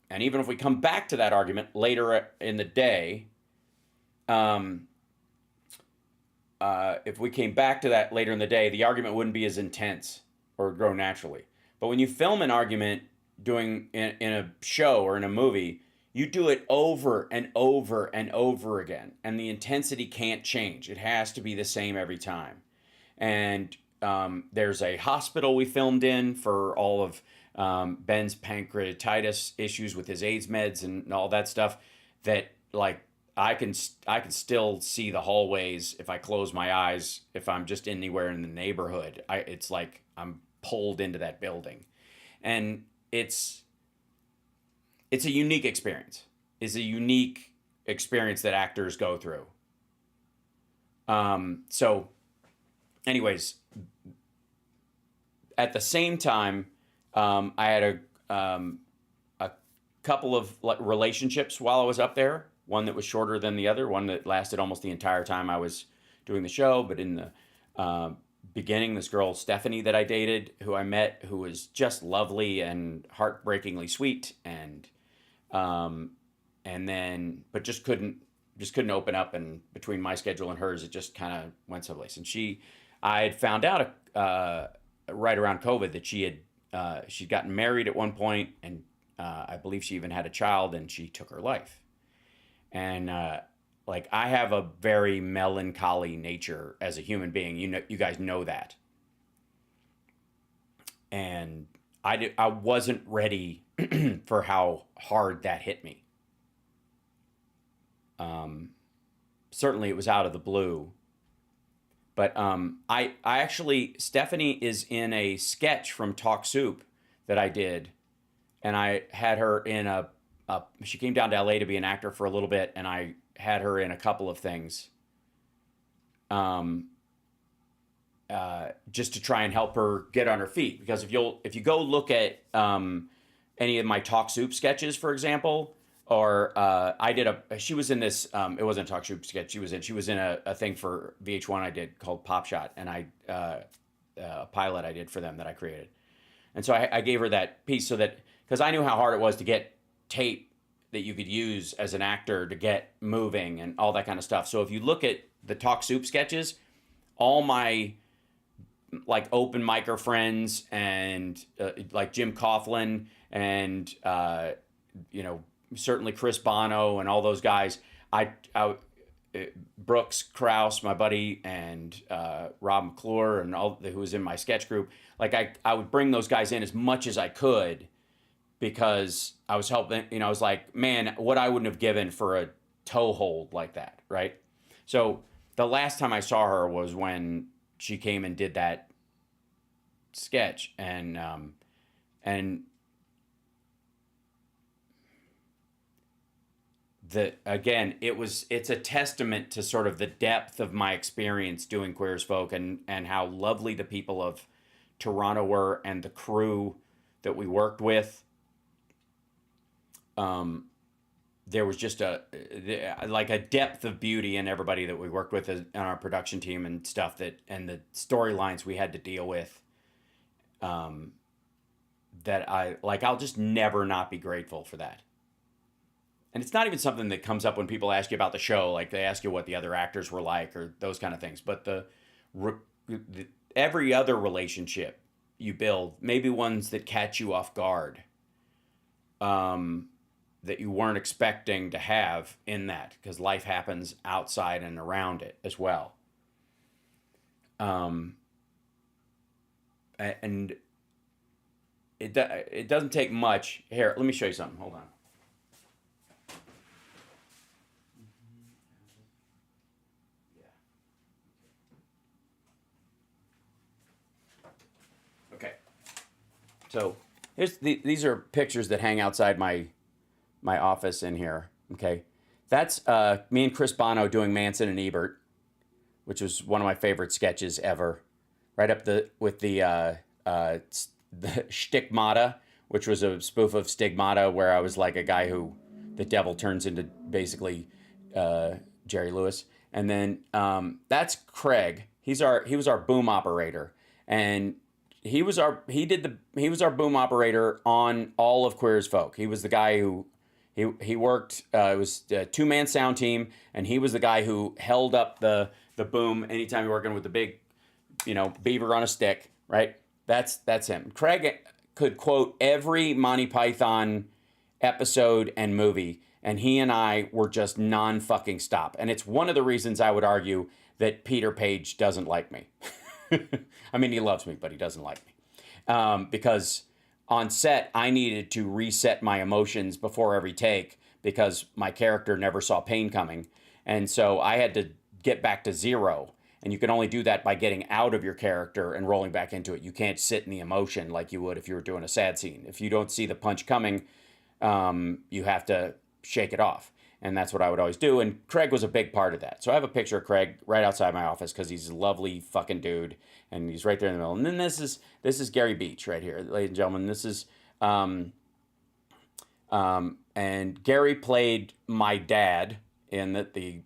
And even if we come back to that argument later in the day, if we came back to that later in the day, the argument wouldn't be as intense or grow naturally. But when you film an argument doing in a show or in a movie, you do it over and over and over again, and the intensity can't change. It has to be the same every time. And there's a hospital we filmed in for all of Ben's pancreatitis issues with his AIDS meds and all that stuff, that I can still see the hallways if I close my eyes, if I'm just anywhere in the neighborhood. It's like I'm pulled into that building. And it's a unique experience. It's a unique experience that actors go through. So anyways, at the same time, I had a couple of relationships while I was up there. One that was shorter than the other, one that lasted almost the entire time I was doing the show. But in the beginning, this girl, Stephanie, that I dated, who I met, who was just lovely and heartbreakingly sweet, and then, but just couldn't open up, and between my schedule and hers, it just kind of went someplace. And I had found out right around COVID that she'd gotten married at one point, and I believe she even had a child, and she took her life. And I have a very melancholy nature as a human being. You guys know that. And I wasn't ready for how hard that hit me. Certainly it was out of the blue. But I actually, Stephanie is in a sketch from Talk Soup that I did. And I had her in she came down to LA to be an actor for a little bit, and I had her in a couple of things. Just to try and help her get on her feet. Because if you go look at any of my Talk Soup sketches, for example, or she was in this, it wasn't a Talk Soup sketch, she was in a thing for VH1 I did called Pop Shot, and a pilot I did for them that I created. And so I gave her that piece so that, because I knew how hard it was to get tape that you could use as an actor to get moving and all that kind of stuff. So if you look at the Talk Soup sketches, all my open micer friends and Jim Coughlin and certainly Chris Bono and all those guys, Brooks Krause, my buddy, and Rob McClure, and who was in my sketch group, I would bring those guys in as much as I could, because I was helping, I was like, man, what I wouldn't have given for a toehold like that, right? So the last time I saw her was when she came and did that sketch, and again, it's a testament to sort of the depth of my experience doing Queer as Folk, and how lovely the people of Toronto were, and the crew that we worked with. There was just a depth of beauty in everybody that we worked with on our production team and stuff, and the storylines we had to deal with, that I'll just never not be grateful for that. And it's not even something that comes up when people ask you about the show, like they ask you what the other actors were like or those kind of things. But every other relationship you build, maybe ones that catch you off guard, that you weren't expecting to have in that, because life happens outside and around it as well. And it doesn't take much. Here, let me show you something. Hold on. Okay. So these are pictures that hang outside my office in here. Okay, that's me and Chris Bono doing Manson and Ebert, which was one of my favorite sketches ever. Right up with the Stigmata, which was a spoof of Stigmata, where I was like a guy who the devil turns into basically Jerry Lewis. And then that's Craig. He was our boom operator, and he was our boom operator on all of Queer as Folk. He was the guy who he worked. It was a 2-man sound team, and he was the guy who held up the boom anytime you're working with the big, beaver on a stick, right? That's him. Craig could quote every Monty Python episode and movie, and he and I were just non-fucking stop. And it's one of the reasons I would argue that Peter Page doesn't like me. I mean, he loves me, but he doesn't like me. Because on set, I needed to reset my emotions before every take, because my character never saw pain coming. And so I had to get back to zero. And you can only do that by getting out of your character and rolling back into it. You can't sit in the emotion like you would if you were doing a sad scene. If you don't see the punch coming, you have to shake it off. And that's what I would always do. And Craig was a big part of that. So I have a picture of Craig right outside my office because he's a lovely fucking dude. And he's right there in the middle. And then this is Gary Beach right here, ladies and gentlemen. This is, and Gary played my dad in the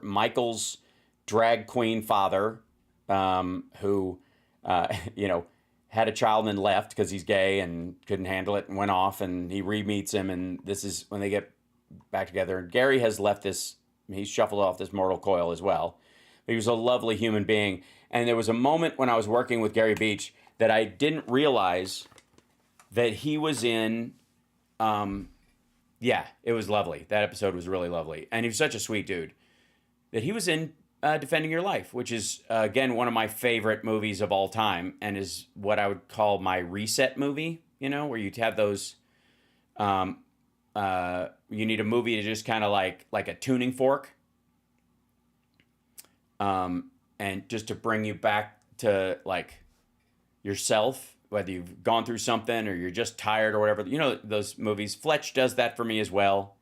Michael's drag queen father, who, had a child and then left because he's gay and couldn't handle it and went off, and he re-meets him, and this is when they get back together. And Gary has left he's shuffled off this mortal coil as well. But he was a lovely human being. And there was a moment when I was working with Gary Beach that I didn't realize that he was in, it was lovely. That episode was really lovely. And he was such a sweet dude. That he was in Defending Your Life, which is, again, one of my favorite movies of all time, and is what I would call my reset movie, where you'd have those, you need a movie to just kind of like a tuning fork, and just to bring you back to like yourself, whether you've gone through something or you're just tired or whatever. Those movies. Fletch does that for me as well.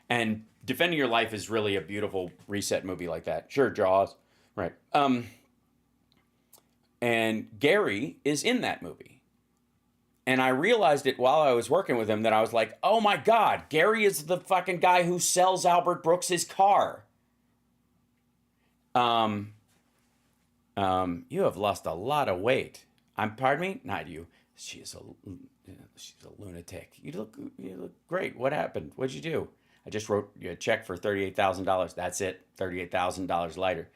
And Defending Your Life is really a beautiful reset movie like that. Sure, Jaws. Right. And Gary is in that movie. And I realized it while I was working with him that I was like, oh my God, Gary is the fucking guy who sells Albert Brooks his car. You have lost a lot of weight. Pardon me? Not you. She's a lunatic. You look great. What happened? What'd you do? I just wrote you a check for $38,000. That's it. $38,000 lighter.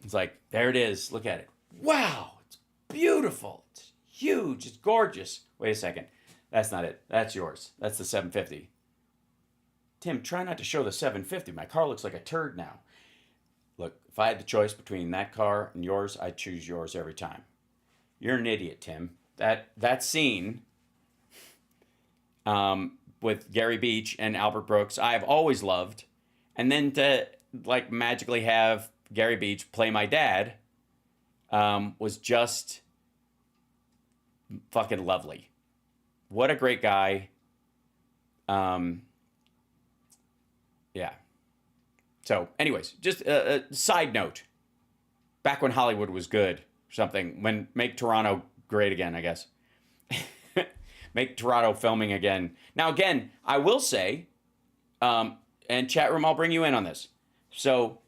It's like, there it is. Look at it. Wow. It's beautiful. It's huge. It's gorgeous. Wait a second. That's not it. That's yours. That's the 750. Tim, try not to show the 750. My car looks like a turd now. Look, if I had the choice between that car and yours, I'd choose yours every time. You're an idiot, Tim. That scene with Gary Beach and Albert Brooks, I have always loved. And then to like magically have Gary Beach play my dad was just fucking lovely. What a great guy. Yeah. So, anyways, just a side note. Back when Hollywood was good, or something. When make Toronto great again, I guess. Make Toronto filming again. Now, again, I will say, and chat room, I'll bring you in on this. So,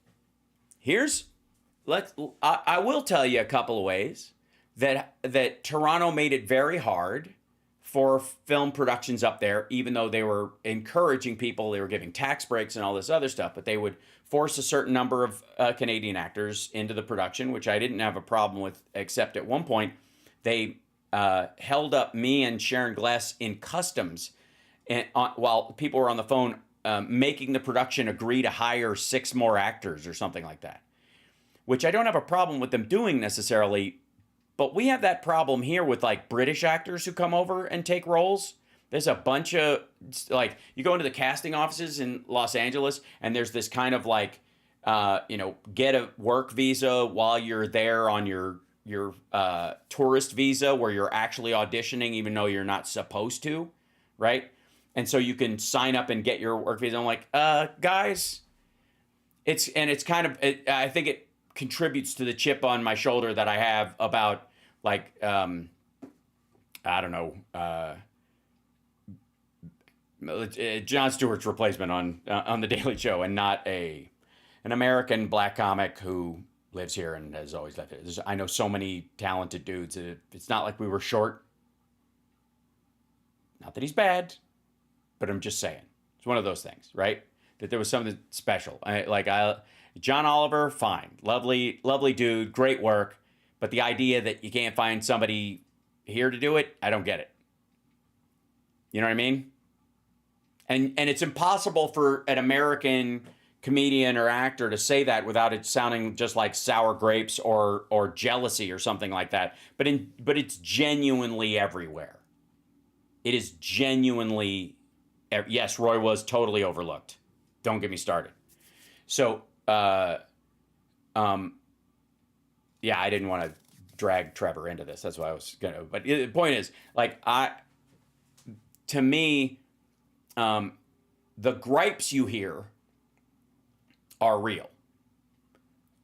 I will tell you a couple of ways that Toronto made it very hard for film productions up there, even though they were encouraging people, they were giving tax breaks and all this other stuff, but they would force a certain number of Canadian actors into the production, which I didn't have a problem with, except at one point they held up me and Sharon Gless in customs and while people were on the phone making the production agree to hire 6 more actors or something like that, which I don't have a problem with them doing necessarily. But we have that problem here with like British actors who come over and take roles. There's a bunch of like, you go into the casting offices in Los Angeles and there's this kind of like, get a work visa while you're there on your tourist visa where you're actually auditioning even though you're not supposed to, right? And so you can sign up and get your work visa. I'm like, guys, I think it contributes to the chip on my shoulder that I have about like I don't know Jon Stewart's replacement on the Daily Show, and not an American black comic who lives here and has always lived here. I know so many talented dudes. It's not like we were short. Not that he's bad, but I'm just saying it's one of those things, right? That there was something special. John Oliver, fine. Lovely dude, great work. But the idea that you can't find somebody here to do it, I don't get it. You know what I mean? And it's impossible for an American comedian or actor to say that without it sounding just like sour grapes or jealousy or something like that. But it's genuinely everywhere. It is genuinely, yes, Roy was totally overlooked. Don't get me started. So yeah, I didn't want to drag Trevor into this. That's why I was gonna. But the point is, like, to me, the gripes you hear are real.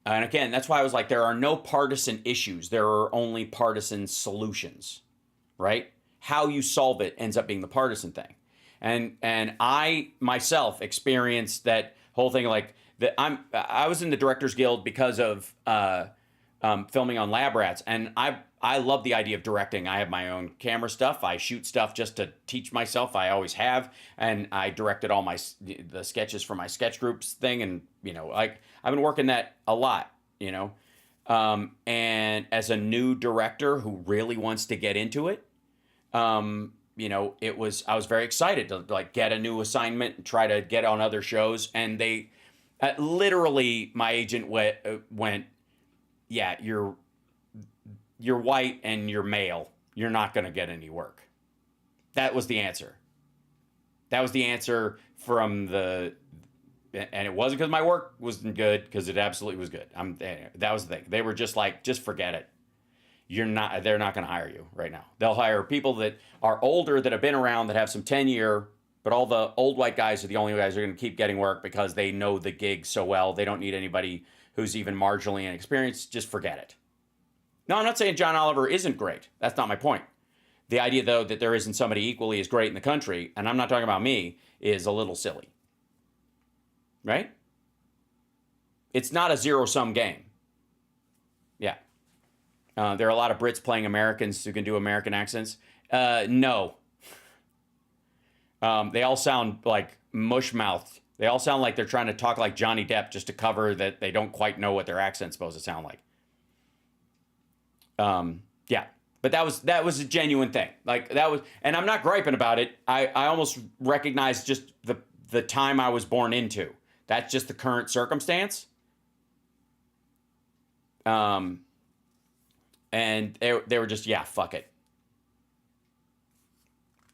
And again, that's why I was like, there are no partisan issues. There are only partisan solutions, right? How you solve it ends up being the partisan thing. And I myself experienced that whole thing, like that. I was in the Directors Guild because of filming on Lab Rats, and I love the idea of directing. I have my own camera stuff. I shoot stuff just to teach myself. I always have, and I directed all the sketches for my sketch groups thing, and I've been working that a lot, and as a new director who really wants to get into it, I was very excited to like get a new assignment and try to get on other shows, and they literally my agent went, yeah, you're white and you're male. You're not going to get any work. That was the answer. That was the answer and it wasn't because my work wasn't good, because it absolutely was good. That was the thing. They were just like, just forget it. They're not going to hire you right now. They'll hire people that are older, that have been around, that have some tenure, but all the old white guys are the only guys who are going to keep getting work because they know the gig so well. They don't need anybody who's even marginally inexperienced. Just forget it. No, I'm not saying John Oliver isn't great. That's not my point. The idea, though, that there isn't somebody equally as great in the country, and I'm not talking about me, is a little silly. Right? It's not a zero-sum game. Yeah. There are a lot of Brits playing Americans who can do American accents. No. They all sound like mush-mouthed. They all sound like they're trying to talk like Johnny Depp just to cover that they don't quite know what their accent's supposed to sound like. Yeah, but that was a genuine thing. Like that was, and I'm not griping about it. I almost recognize just the time I was born into. That's just the current circumstance. And they were just, yeah, fuck it.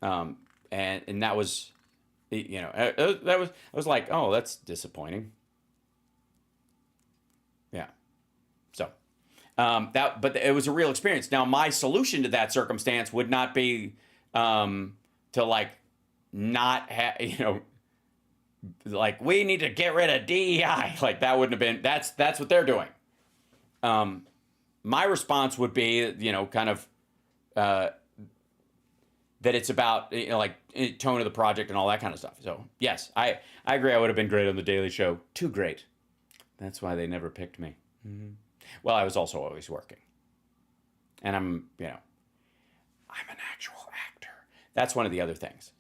And that was, I was like, oh, that's disappointing. Yeah. So, but it was a real experience. Now, my solution to that circumstance would not be, to like, not have, like, we need to get rid of DEI. Like, that wouldn't have been, that's what they're doing. My response would be, kind of, that it's about, like, tone of the project and all that kind of stuff. So, yes, I agree. I would have been great on The Daily Show. Too great. That's why they never picked me. Mm-hmm. Well, I was also always working. And I'm an actual actor. That's one of the other things.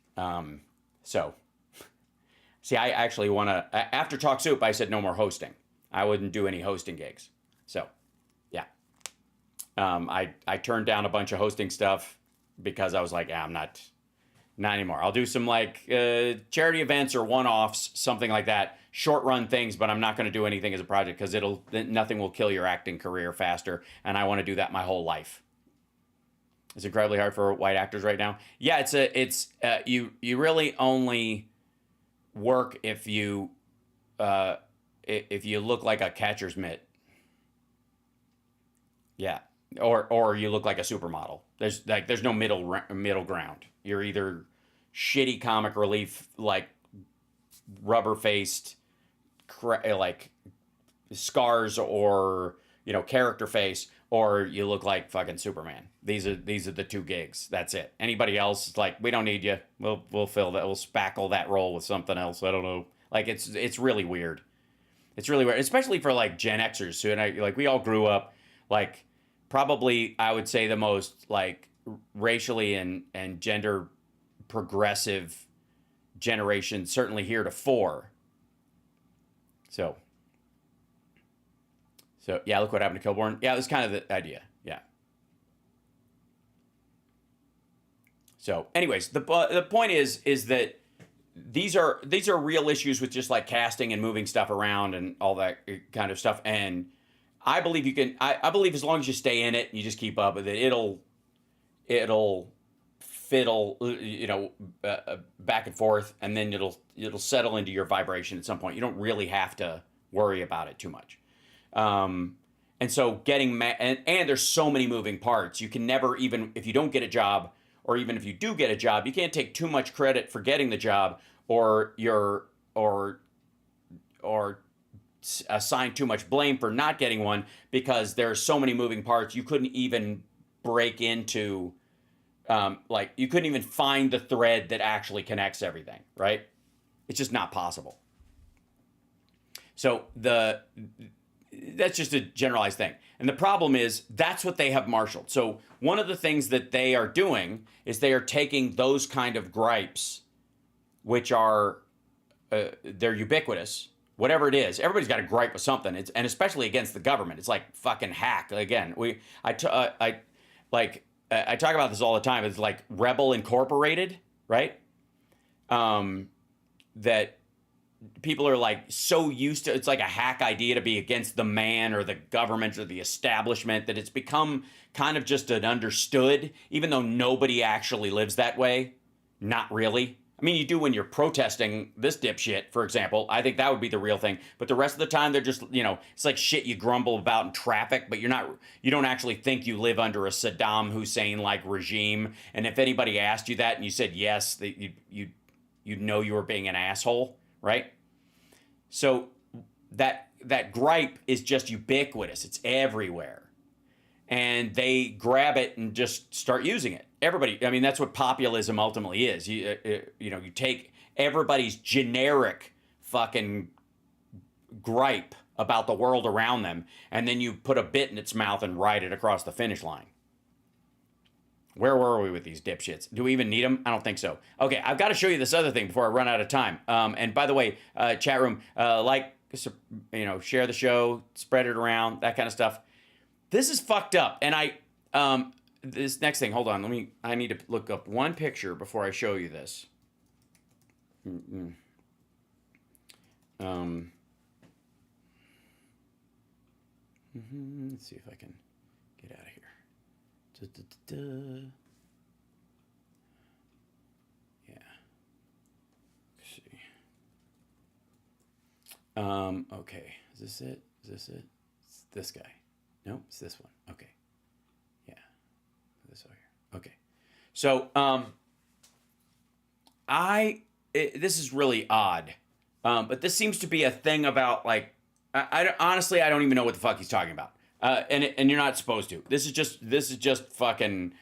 See, I actually want to, after Talk Soup, I said no more hosting. I wouldn't do any hosting gigs. So, yeah. I turned down a bunch of hosting stuff because I was like, I'm not anymore. I'll do some like charity events or one-offs, something like that, short-run things, but I'm not going to do anything as a project because nothing will kill your acting career faster, and I want to do that my whole life. It's incredibly hard for white actors right now. Yeah, you really only work if you look like a catcher's mitt. Yeah. Or you look like a supermodel. There's no middle ground. You're either shitty comic relief, like rubber-faced, like scars, or character face, or you look like fucking Superman. These are the two gigs. That's it. Anybody else is like, we don't need you. We'll fill that. We'll spackle that role with something else. I don't know. Like it's really weird. It's really weird, especially for like Gen Xers who we all grew up like. Probably, I would say the most like racially and gender progressive generation, certainly heretofore. So yeah, look what happened to Kilborn. Yeah, it was kind of the idea. Yeah. So, anyways, the point is that these are real issues with just like casting and moving stuff around and all that kind of stuff. And I believe you can. I believe as long as you stay in it and you just keep up with it, it'll fiddle, back and forth, and then it'll settle into your vibration at some point. You don't really have to worry about it too much. And so and there's so many moving parts. You can never, even if you don't get a job, or even if you do get a job, you can't take too much credit for getting the job, or assign too much blame for not getting one, because there's so many moving parts. You couldn't even break into, you couldn't even find the thread that actually connects everything, right? It's just not possible. So that's just a generalized thing. And the problem is that's what they have marshaled. So one of the things that they are doing is they are taking those kind of gripes, which are, they're ubiquitous, whatever it is. Everybody's got a gripe with something. And especially against the government. It's like fucking hack. Again, I talk about this all the time. It's like Rebel Incorporated, right? That people are like so used to, it's like a hack idea to be against the man or the government or the establishment, that it's become kind of just an understood, even though nobody actually lives that way. Not really. I mean, you do when you're protesting this dipshit, for example. I think that would be the real thing. But the rest of the time, they're just, it's like shit you grumble about in traffic, but you don't actually think you live under a Saddam Hussein-like regime. And if anybody asked you that and you said yes, you'd know you were being an asshole, right? So that gripe is just ubiquitous. It's everywhere. And they grab it and just start using it. Everybody, I mean, that's what populism ultimately is. You take everybody's generic fucking gripe about the world around them, and then you put a bit in its mouth and ride it across the finish line. Where were we with these dipshits? Do we even need them? I don't think so. Okay, I've got to show you this other thing before I run out of time. And by the way, chat room, share the show, spread it around, that kind of stuff. This is fucked up. And this next thing, hold on. I need to look up one picture before I show you this. Let's see if I can get out of here. Yeah. Let's see. Okay. Is this it? It's this guy. No, it's this one. Okay. Yeah. This over here. Okay. So, this is really odd. But this seems to be a thing about honestly, I don't even know what the fuck he's talking about. And you're not supposed to. This is just fucking,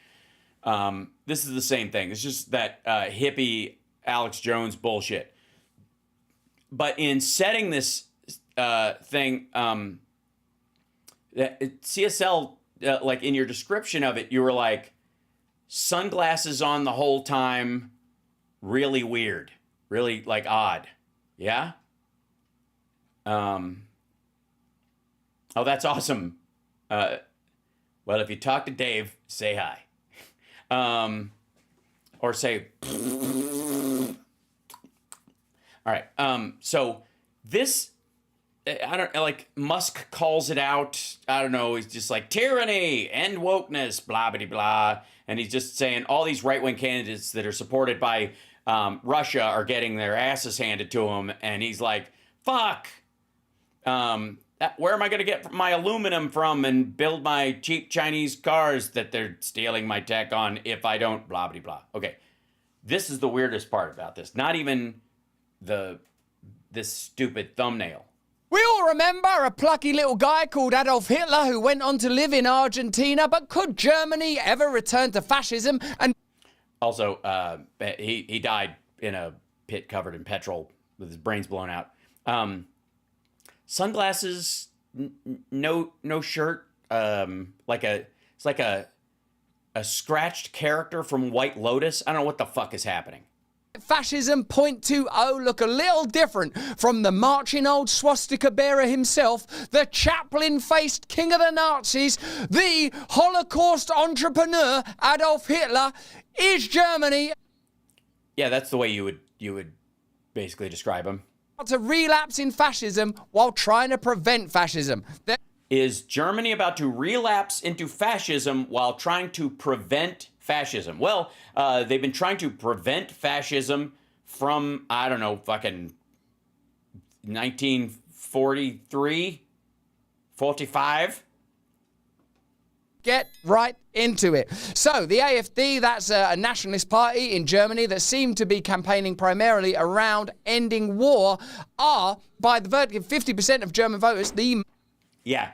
this is the same thing. It's just that hippie Alex Jones bullshit. But in setting this thing, CSL, in your description of it, you were like, sunglasses on the whole time, really weird, really odd. Yeah? Oh, that's awesome. Well, if you talk to Dave, say hi. Or say, all right. So this, I don't Musk calls it out. I don't know. He's just like tyranny, end wokeness, blah, blah, blah. And he's just saying all these right-wing candidates that are supported by Russia are getting their asses handed to them. And he's like, fuck. Where am I going to get my aluminum from and build my cheap Chinese cars that they're stealing my tech on if I don't blah, blah, blah. Okay. This is the weirdest part about this. Not even this stupid thumbnail. We all remember a plucky little guy called Adolf Hitler who went on to live in Argentina, but could Germany ever return to fascism? And also, he died in a pit covered in petrol with his brains blown out. Sunglasses, no shirt, it's like a scratched character from White Lotus. I don't know what the fuck is happening. Fascism 0.20 look a little different from the marching old swastika bearer himself, the chaplain-faced king of the Nazis, the Holocaust entrepreneur Adolf Hitler. Is Germany? Yeah, that's the way you would basically describe him. To relapse in fascism while trying to prevent fascism. Is Germany about to relapse into fascism while trying to prevent fascism? Well, they've been trying to prevent fascism from, I don't know, fucking 1940 43, 45. Get right into it. So the AfD, that's a nationalist party in Germany that seem to be campaigning primarily around ending war, are, by the verdict of 50% of German voters, Yeah,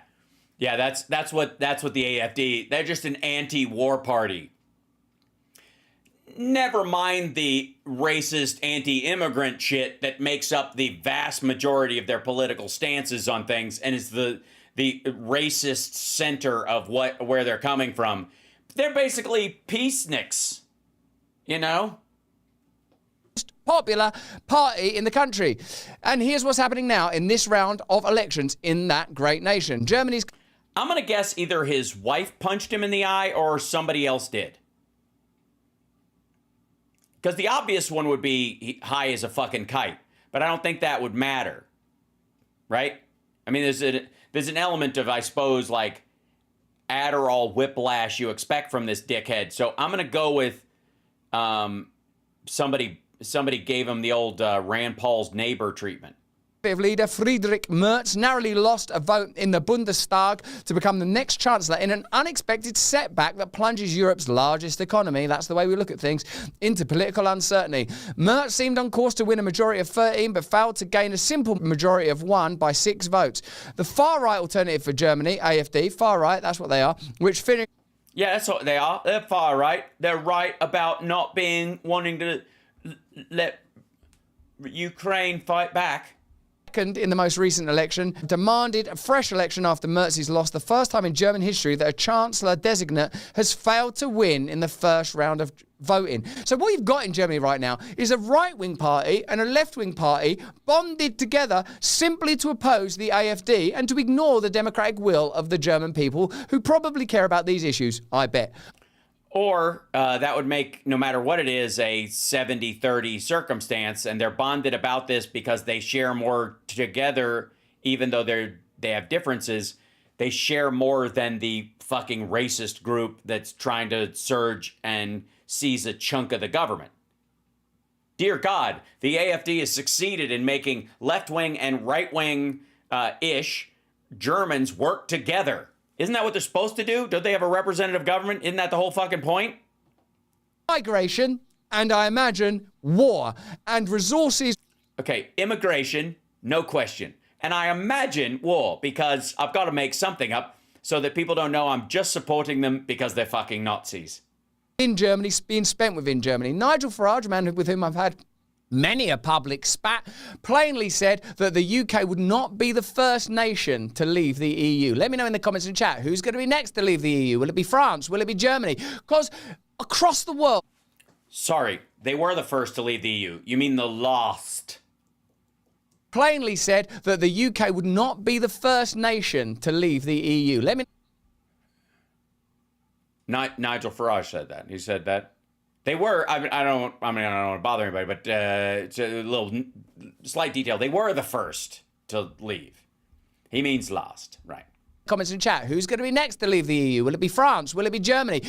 that's what the AfD. They're just an anti-war party. Never mind the racist anti-immigrant shit that makes up the vast majority of their political stances on things and is the racist center of where they're coming from. They're basically peaceniks, you know? popular party in the country. And here's what's happening now in this round of elections in that great nation. Germany's... I'm going to guess either his wife punched him in the eye or somebody else did. Because the obvious one would be high as a fucking kite. But I don't think that would matter. Right? I mean, there's an element of, I suppose, like Adderall whiplash you expect from this dickhead. So I'm going to go with somebody gave him the old Rand Paul's neighbor treatment. Leader Friedrich Merz narrowly lost a vote in the Bundestag to become the next chancellor in an unexpected setback that plunges Europe's largest economy, that's the way we look at things, into political uncertainty. Merz seemed on course to win a majority of 13 but failed to gain a simple majority of 1 by 6 votes. The far-right alternative for Germany, AfD, far-right, that's what they are, which finished... Yeah, that's what they are. They're far-right. They're right about not wanting to let Ukraine fight back. In the most recent election, demanded a fresh election after Merz's loss, the first time in German history that a chancellor designate has failed to win in the first round of voting. So what you've got in Germany right now is a right-wing party and a left-wing party bonded together simply to oppose the AfD and to ignore the democratic will of the German people who probably care about these issues, I bet. Or that would make, no matter what it is, a 70-30 circumstance, and they're bonded about this because they share more together, even though they have differences. They share more than the fucking racist group that's trying to surge and seize a chunk of the government. Dear God, the AfD has succeeded in making left-wing and right-wing ish Germans work together. Isn't that what they're supposed to do? Don't they have a representative government? Isn't that the whole fucking point? Migration, and I imagine war, and resources. Okay, immigration, no question. And I imagine war, because I've got to make something up so that people don't know I'm just supporting them because they're fucking Nazis. In Germany, being spent within Germany. Nigel Farage, a man with whom I've had many a public spat, plainly said that the UK would not be the first nation to leave the EU. Let me know in the comments and chat, who's going to be next to leave the EU? Will it be France? Will it be Germany? Because across the world... Sorry, they were the first to leave the EU. You mean the last? Plainly said that the UK would not be the first nation to leave the EU. Let me... Nigel Farage said that. He said that. They were, I don't want to bother anybody, but it's a little slight detail. They were the first to leave. He means last, right? Comments in chat. Who's going to be next to leave the EU? Will it be France? Will it be Germany?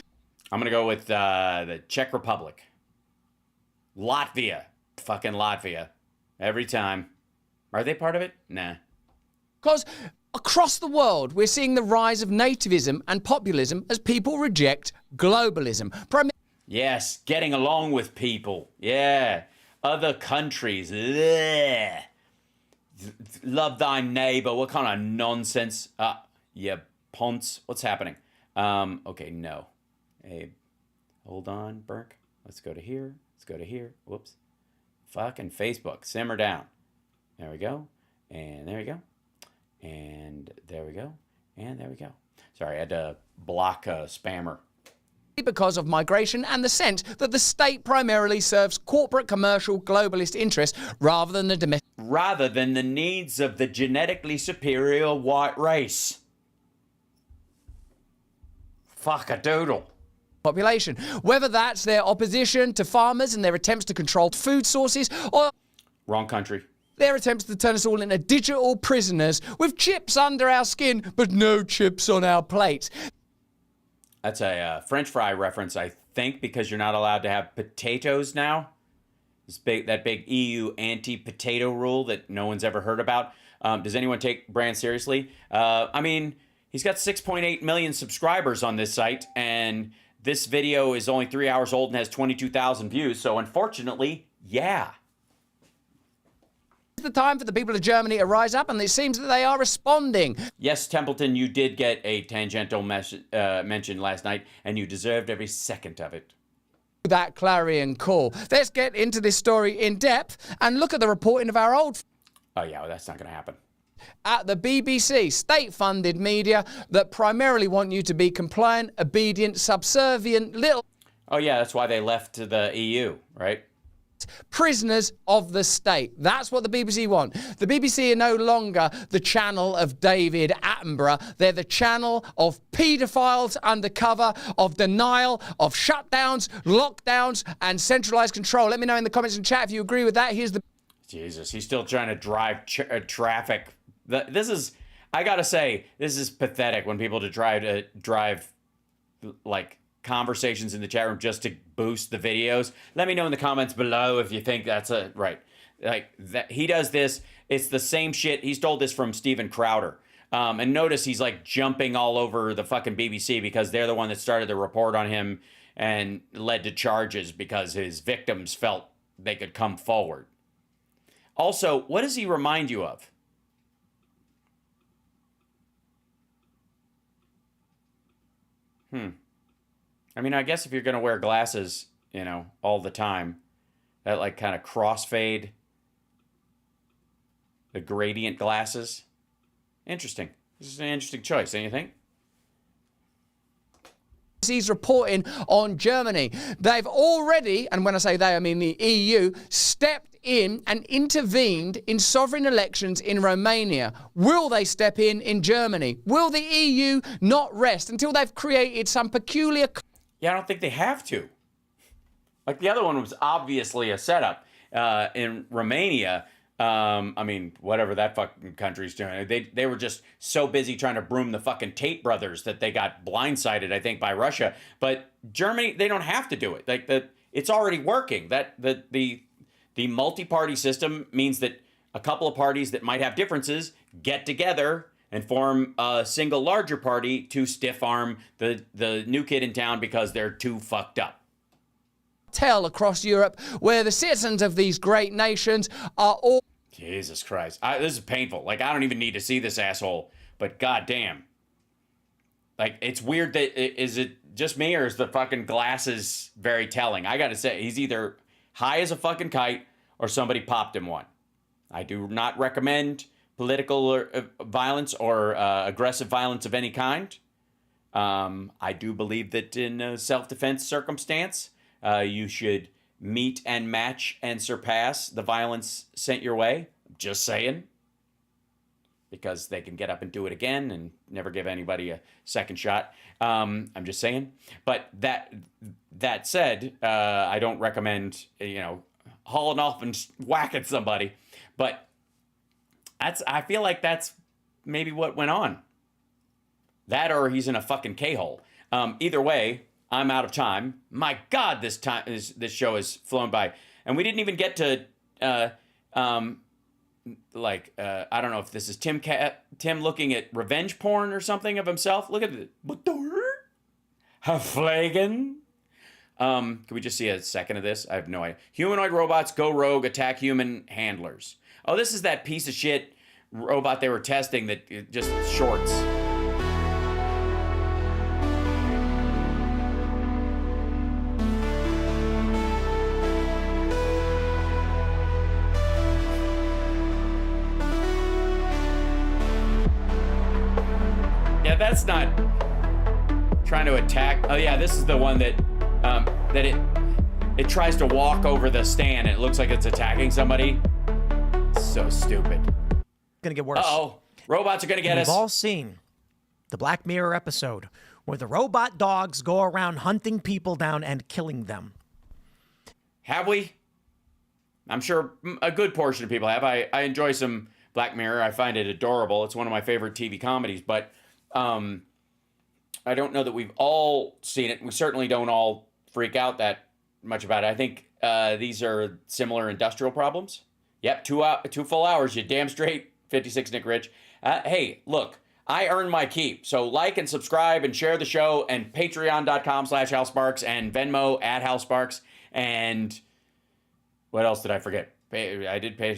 I'm going to go with the Czech Republic. Latvia. Fucking Latvia. Every time. Are they part of it? Nah. Because across the world, we're seeing the rise of nativism and populism as people reject globalism. Yes, getting along with people. Yeah. Other countries. Blech. Love thy neighbor. What kind of nonsense? Yeah, ponce. What's happening? Okay, no. Hey, hold on, Burke. Let's go to here. Let's go to here. Whoops. Fucking Facebook. Simmer down. There we go. And there we go. And there we go. And there we go. Sorry, I had to block a spammer. Because of migration and the sense that the state primarily serves corporate, commercial, globalist interests rather than the domestic... Rather than the needs of the genetically superior white race. Fuck a doodle. Population. Whether that's their opposition to farmers and their attempts to control food sources or... Wrong country. Their attempts to turn us all into digital prisoners with chips under our skin but no chips on our plates. That's a French fry reference, I think, because you're not allowed to have potatoes now. That big EU anti-potato rule that no one's ever heard about. Does anyone take Brand seriously? I mean, he's got 6.8 million subscribers on this site, and this video is only 3 hours old and has 22,000 views. So unfortunately, yeah. The time for the people of Germany to rise up, and it seems that they are responding. Yes, Templeton, you did get a tangential mention last night, and you deserved every second of it. That clarion call. Let's get into this story in depth and look at the reporting of our old... Oh, yeah, well, that's not going to happen. At the BBC, state-funded media that primarily want you to be compliant, obedient, subservient, little... Oh, yeah, that's why they left to the EU, right? Prisoners of the state. That's what the BBC want. The BBC are no longer the channel of David Attenborough. They're the channel of paedophiles undercover, of denial, of shutdowns, lockdowns, and centralized control. Let me know in the comments and chat if you agree with that. Here's the... Jesus, he's still trying to drive traffic. This is, I gotta say, this is pathetic when people try to drive, like, conversations in the chat room just to boost the videos. Let me know in the comments below if you think that's right. Like that, he does this. It's the same shit. He stole this from Steven Crowder. And notice he's like jumping all over the fucking BBC because they're the one that started the report on him and led to charges because his victims felt they could come forward. Also, what does he remind you of? I mean, I guess if you're going to wear glasses, you know, all the time, that like kind of crossfade, the gradient glasses. Interesting. This is an interesting choice, don't you think? He's reporting on Germany. They've already, and when I say they, I mean the EU, stepped in and intervened in sovereign elections in Romania. Will they step in Germany? Will the EU not rest until they've created some peculiar... Yeah, I don't think they have to. Like the other one was obviously a setup. In Romania, I mean, whatever that fucking country's doing, they were just so busy trying to broom the fucking Tate brothers that they got blindsided, I think, by Russia. But Germany, they don't have to do it. Like it's already working. The multi-party system means that a couple of parties that might have differences get together and form a single larger party to stiff-arm the new kid in town because they're too fucked up. Tell across Europe where the citizens of these great nations are all... Jesus Christ. This is painful. Like, I don't even need to see this asshole, but goddamn. Like, it's weird that... Is it just me or is the fucking glasses very telling? I gotta say, he's either high as a fucking kite or somebody popped him one. I do not recommend political violence or aggressive violence of any kind. I do believe that in a self-defense circumstance, you should meet and match and surpass the violence sent your way. Just saying. Because they can get up and do it again and never give anybody a second shot. I'm just saying. But that said, I don't recommend, hauling off and whacking somebody. But I feel like that's maybe what went on. That or he's in a fucking K-hole. Either way, I'm out of time. My God, this show has flown by. And we didn't even get to, I don't know if this is Tim looking at revenge porn or something of himself. Look at it. Haflagen. Can we just see a second of this? I have no idea. Humanoid robots go rogue, attack human handlers. Oh, this is that piece of shit robot they were testing that just shorts. Yeah, that's not trying to attack. Oh yeah, this is the one that it tries to walk over the stand and it looks like it's attacking somebody. So stupid. Gonna get worse. Uh-oh. Robots are gonna get us. We've all seen the Black Mirror episode where the robot dogs go around hunting people down and killing them. Have we? I'm sure a good portion of people have. I enjoy some Black Mirror. I find it adorable. It's one of my favorite TV comedies, but I don't know that we've all seen it. We certainly don't all freak out that much about it. I think these are similar industrial problems. Yep, 2 full hours, you damn straight 56 Nick Rich. Hey, look, I earn my keep. So like and subscribe and share the show, and patreon.com/HalSparks and Venmo @HalSparks. And what else did I forget? I did pay.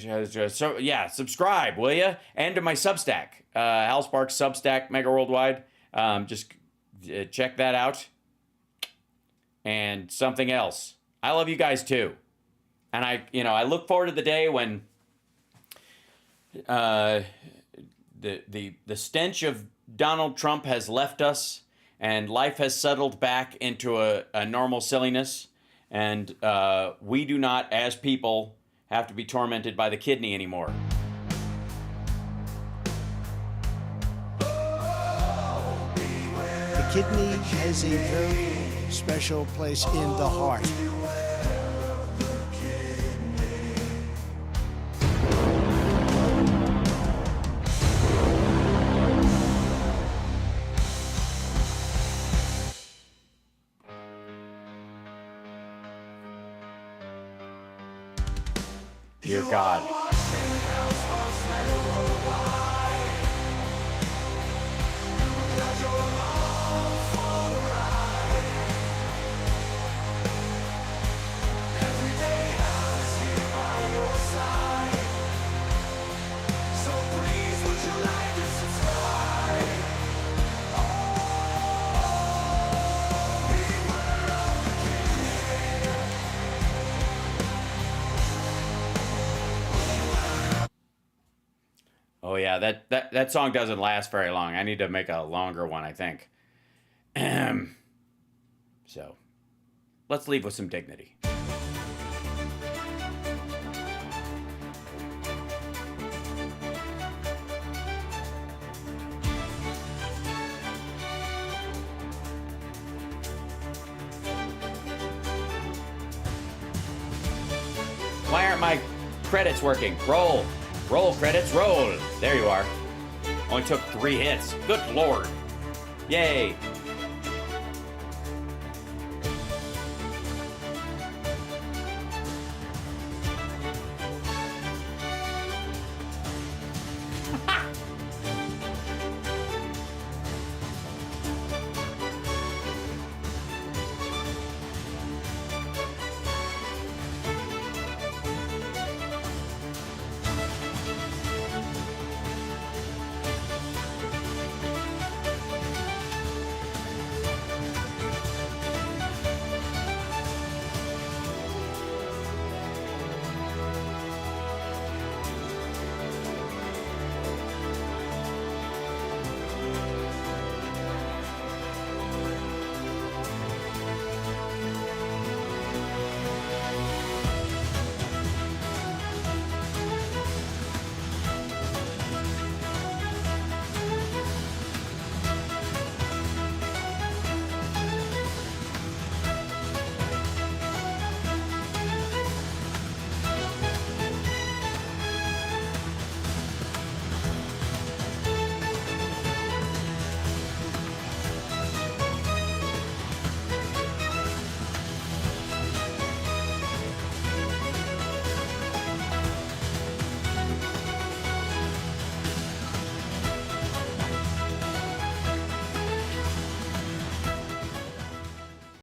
So yeah, subscribe, will you? And to my Substack, HalSparks Substack, Megaworldwide. Just check that out. And something else. I love you guys too. And I look forward to the day when the stench of Donald Trump has left us and life has settled back into a normal silliness, and we do not, as people, have to be tormented by the kidney anymore. The kidney has a very special place in the heart. Dear God. Oh yeah, that song doesn't last very long. I need to make a longer one, I think. So, let's leave with some dignity. Why aren't my credits working? Roll. Roll, credits, roll. There you are. Only took 3 hits. Good Lord. Yay.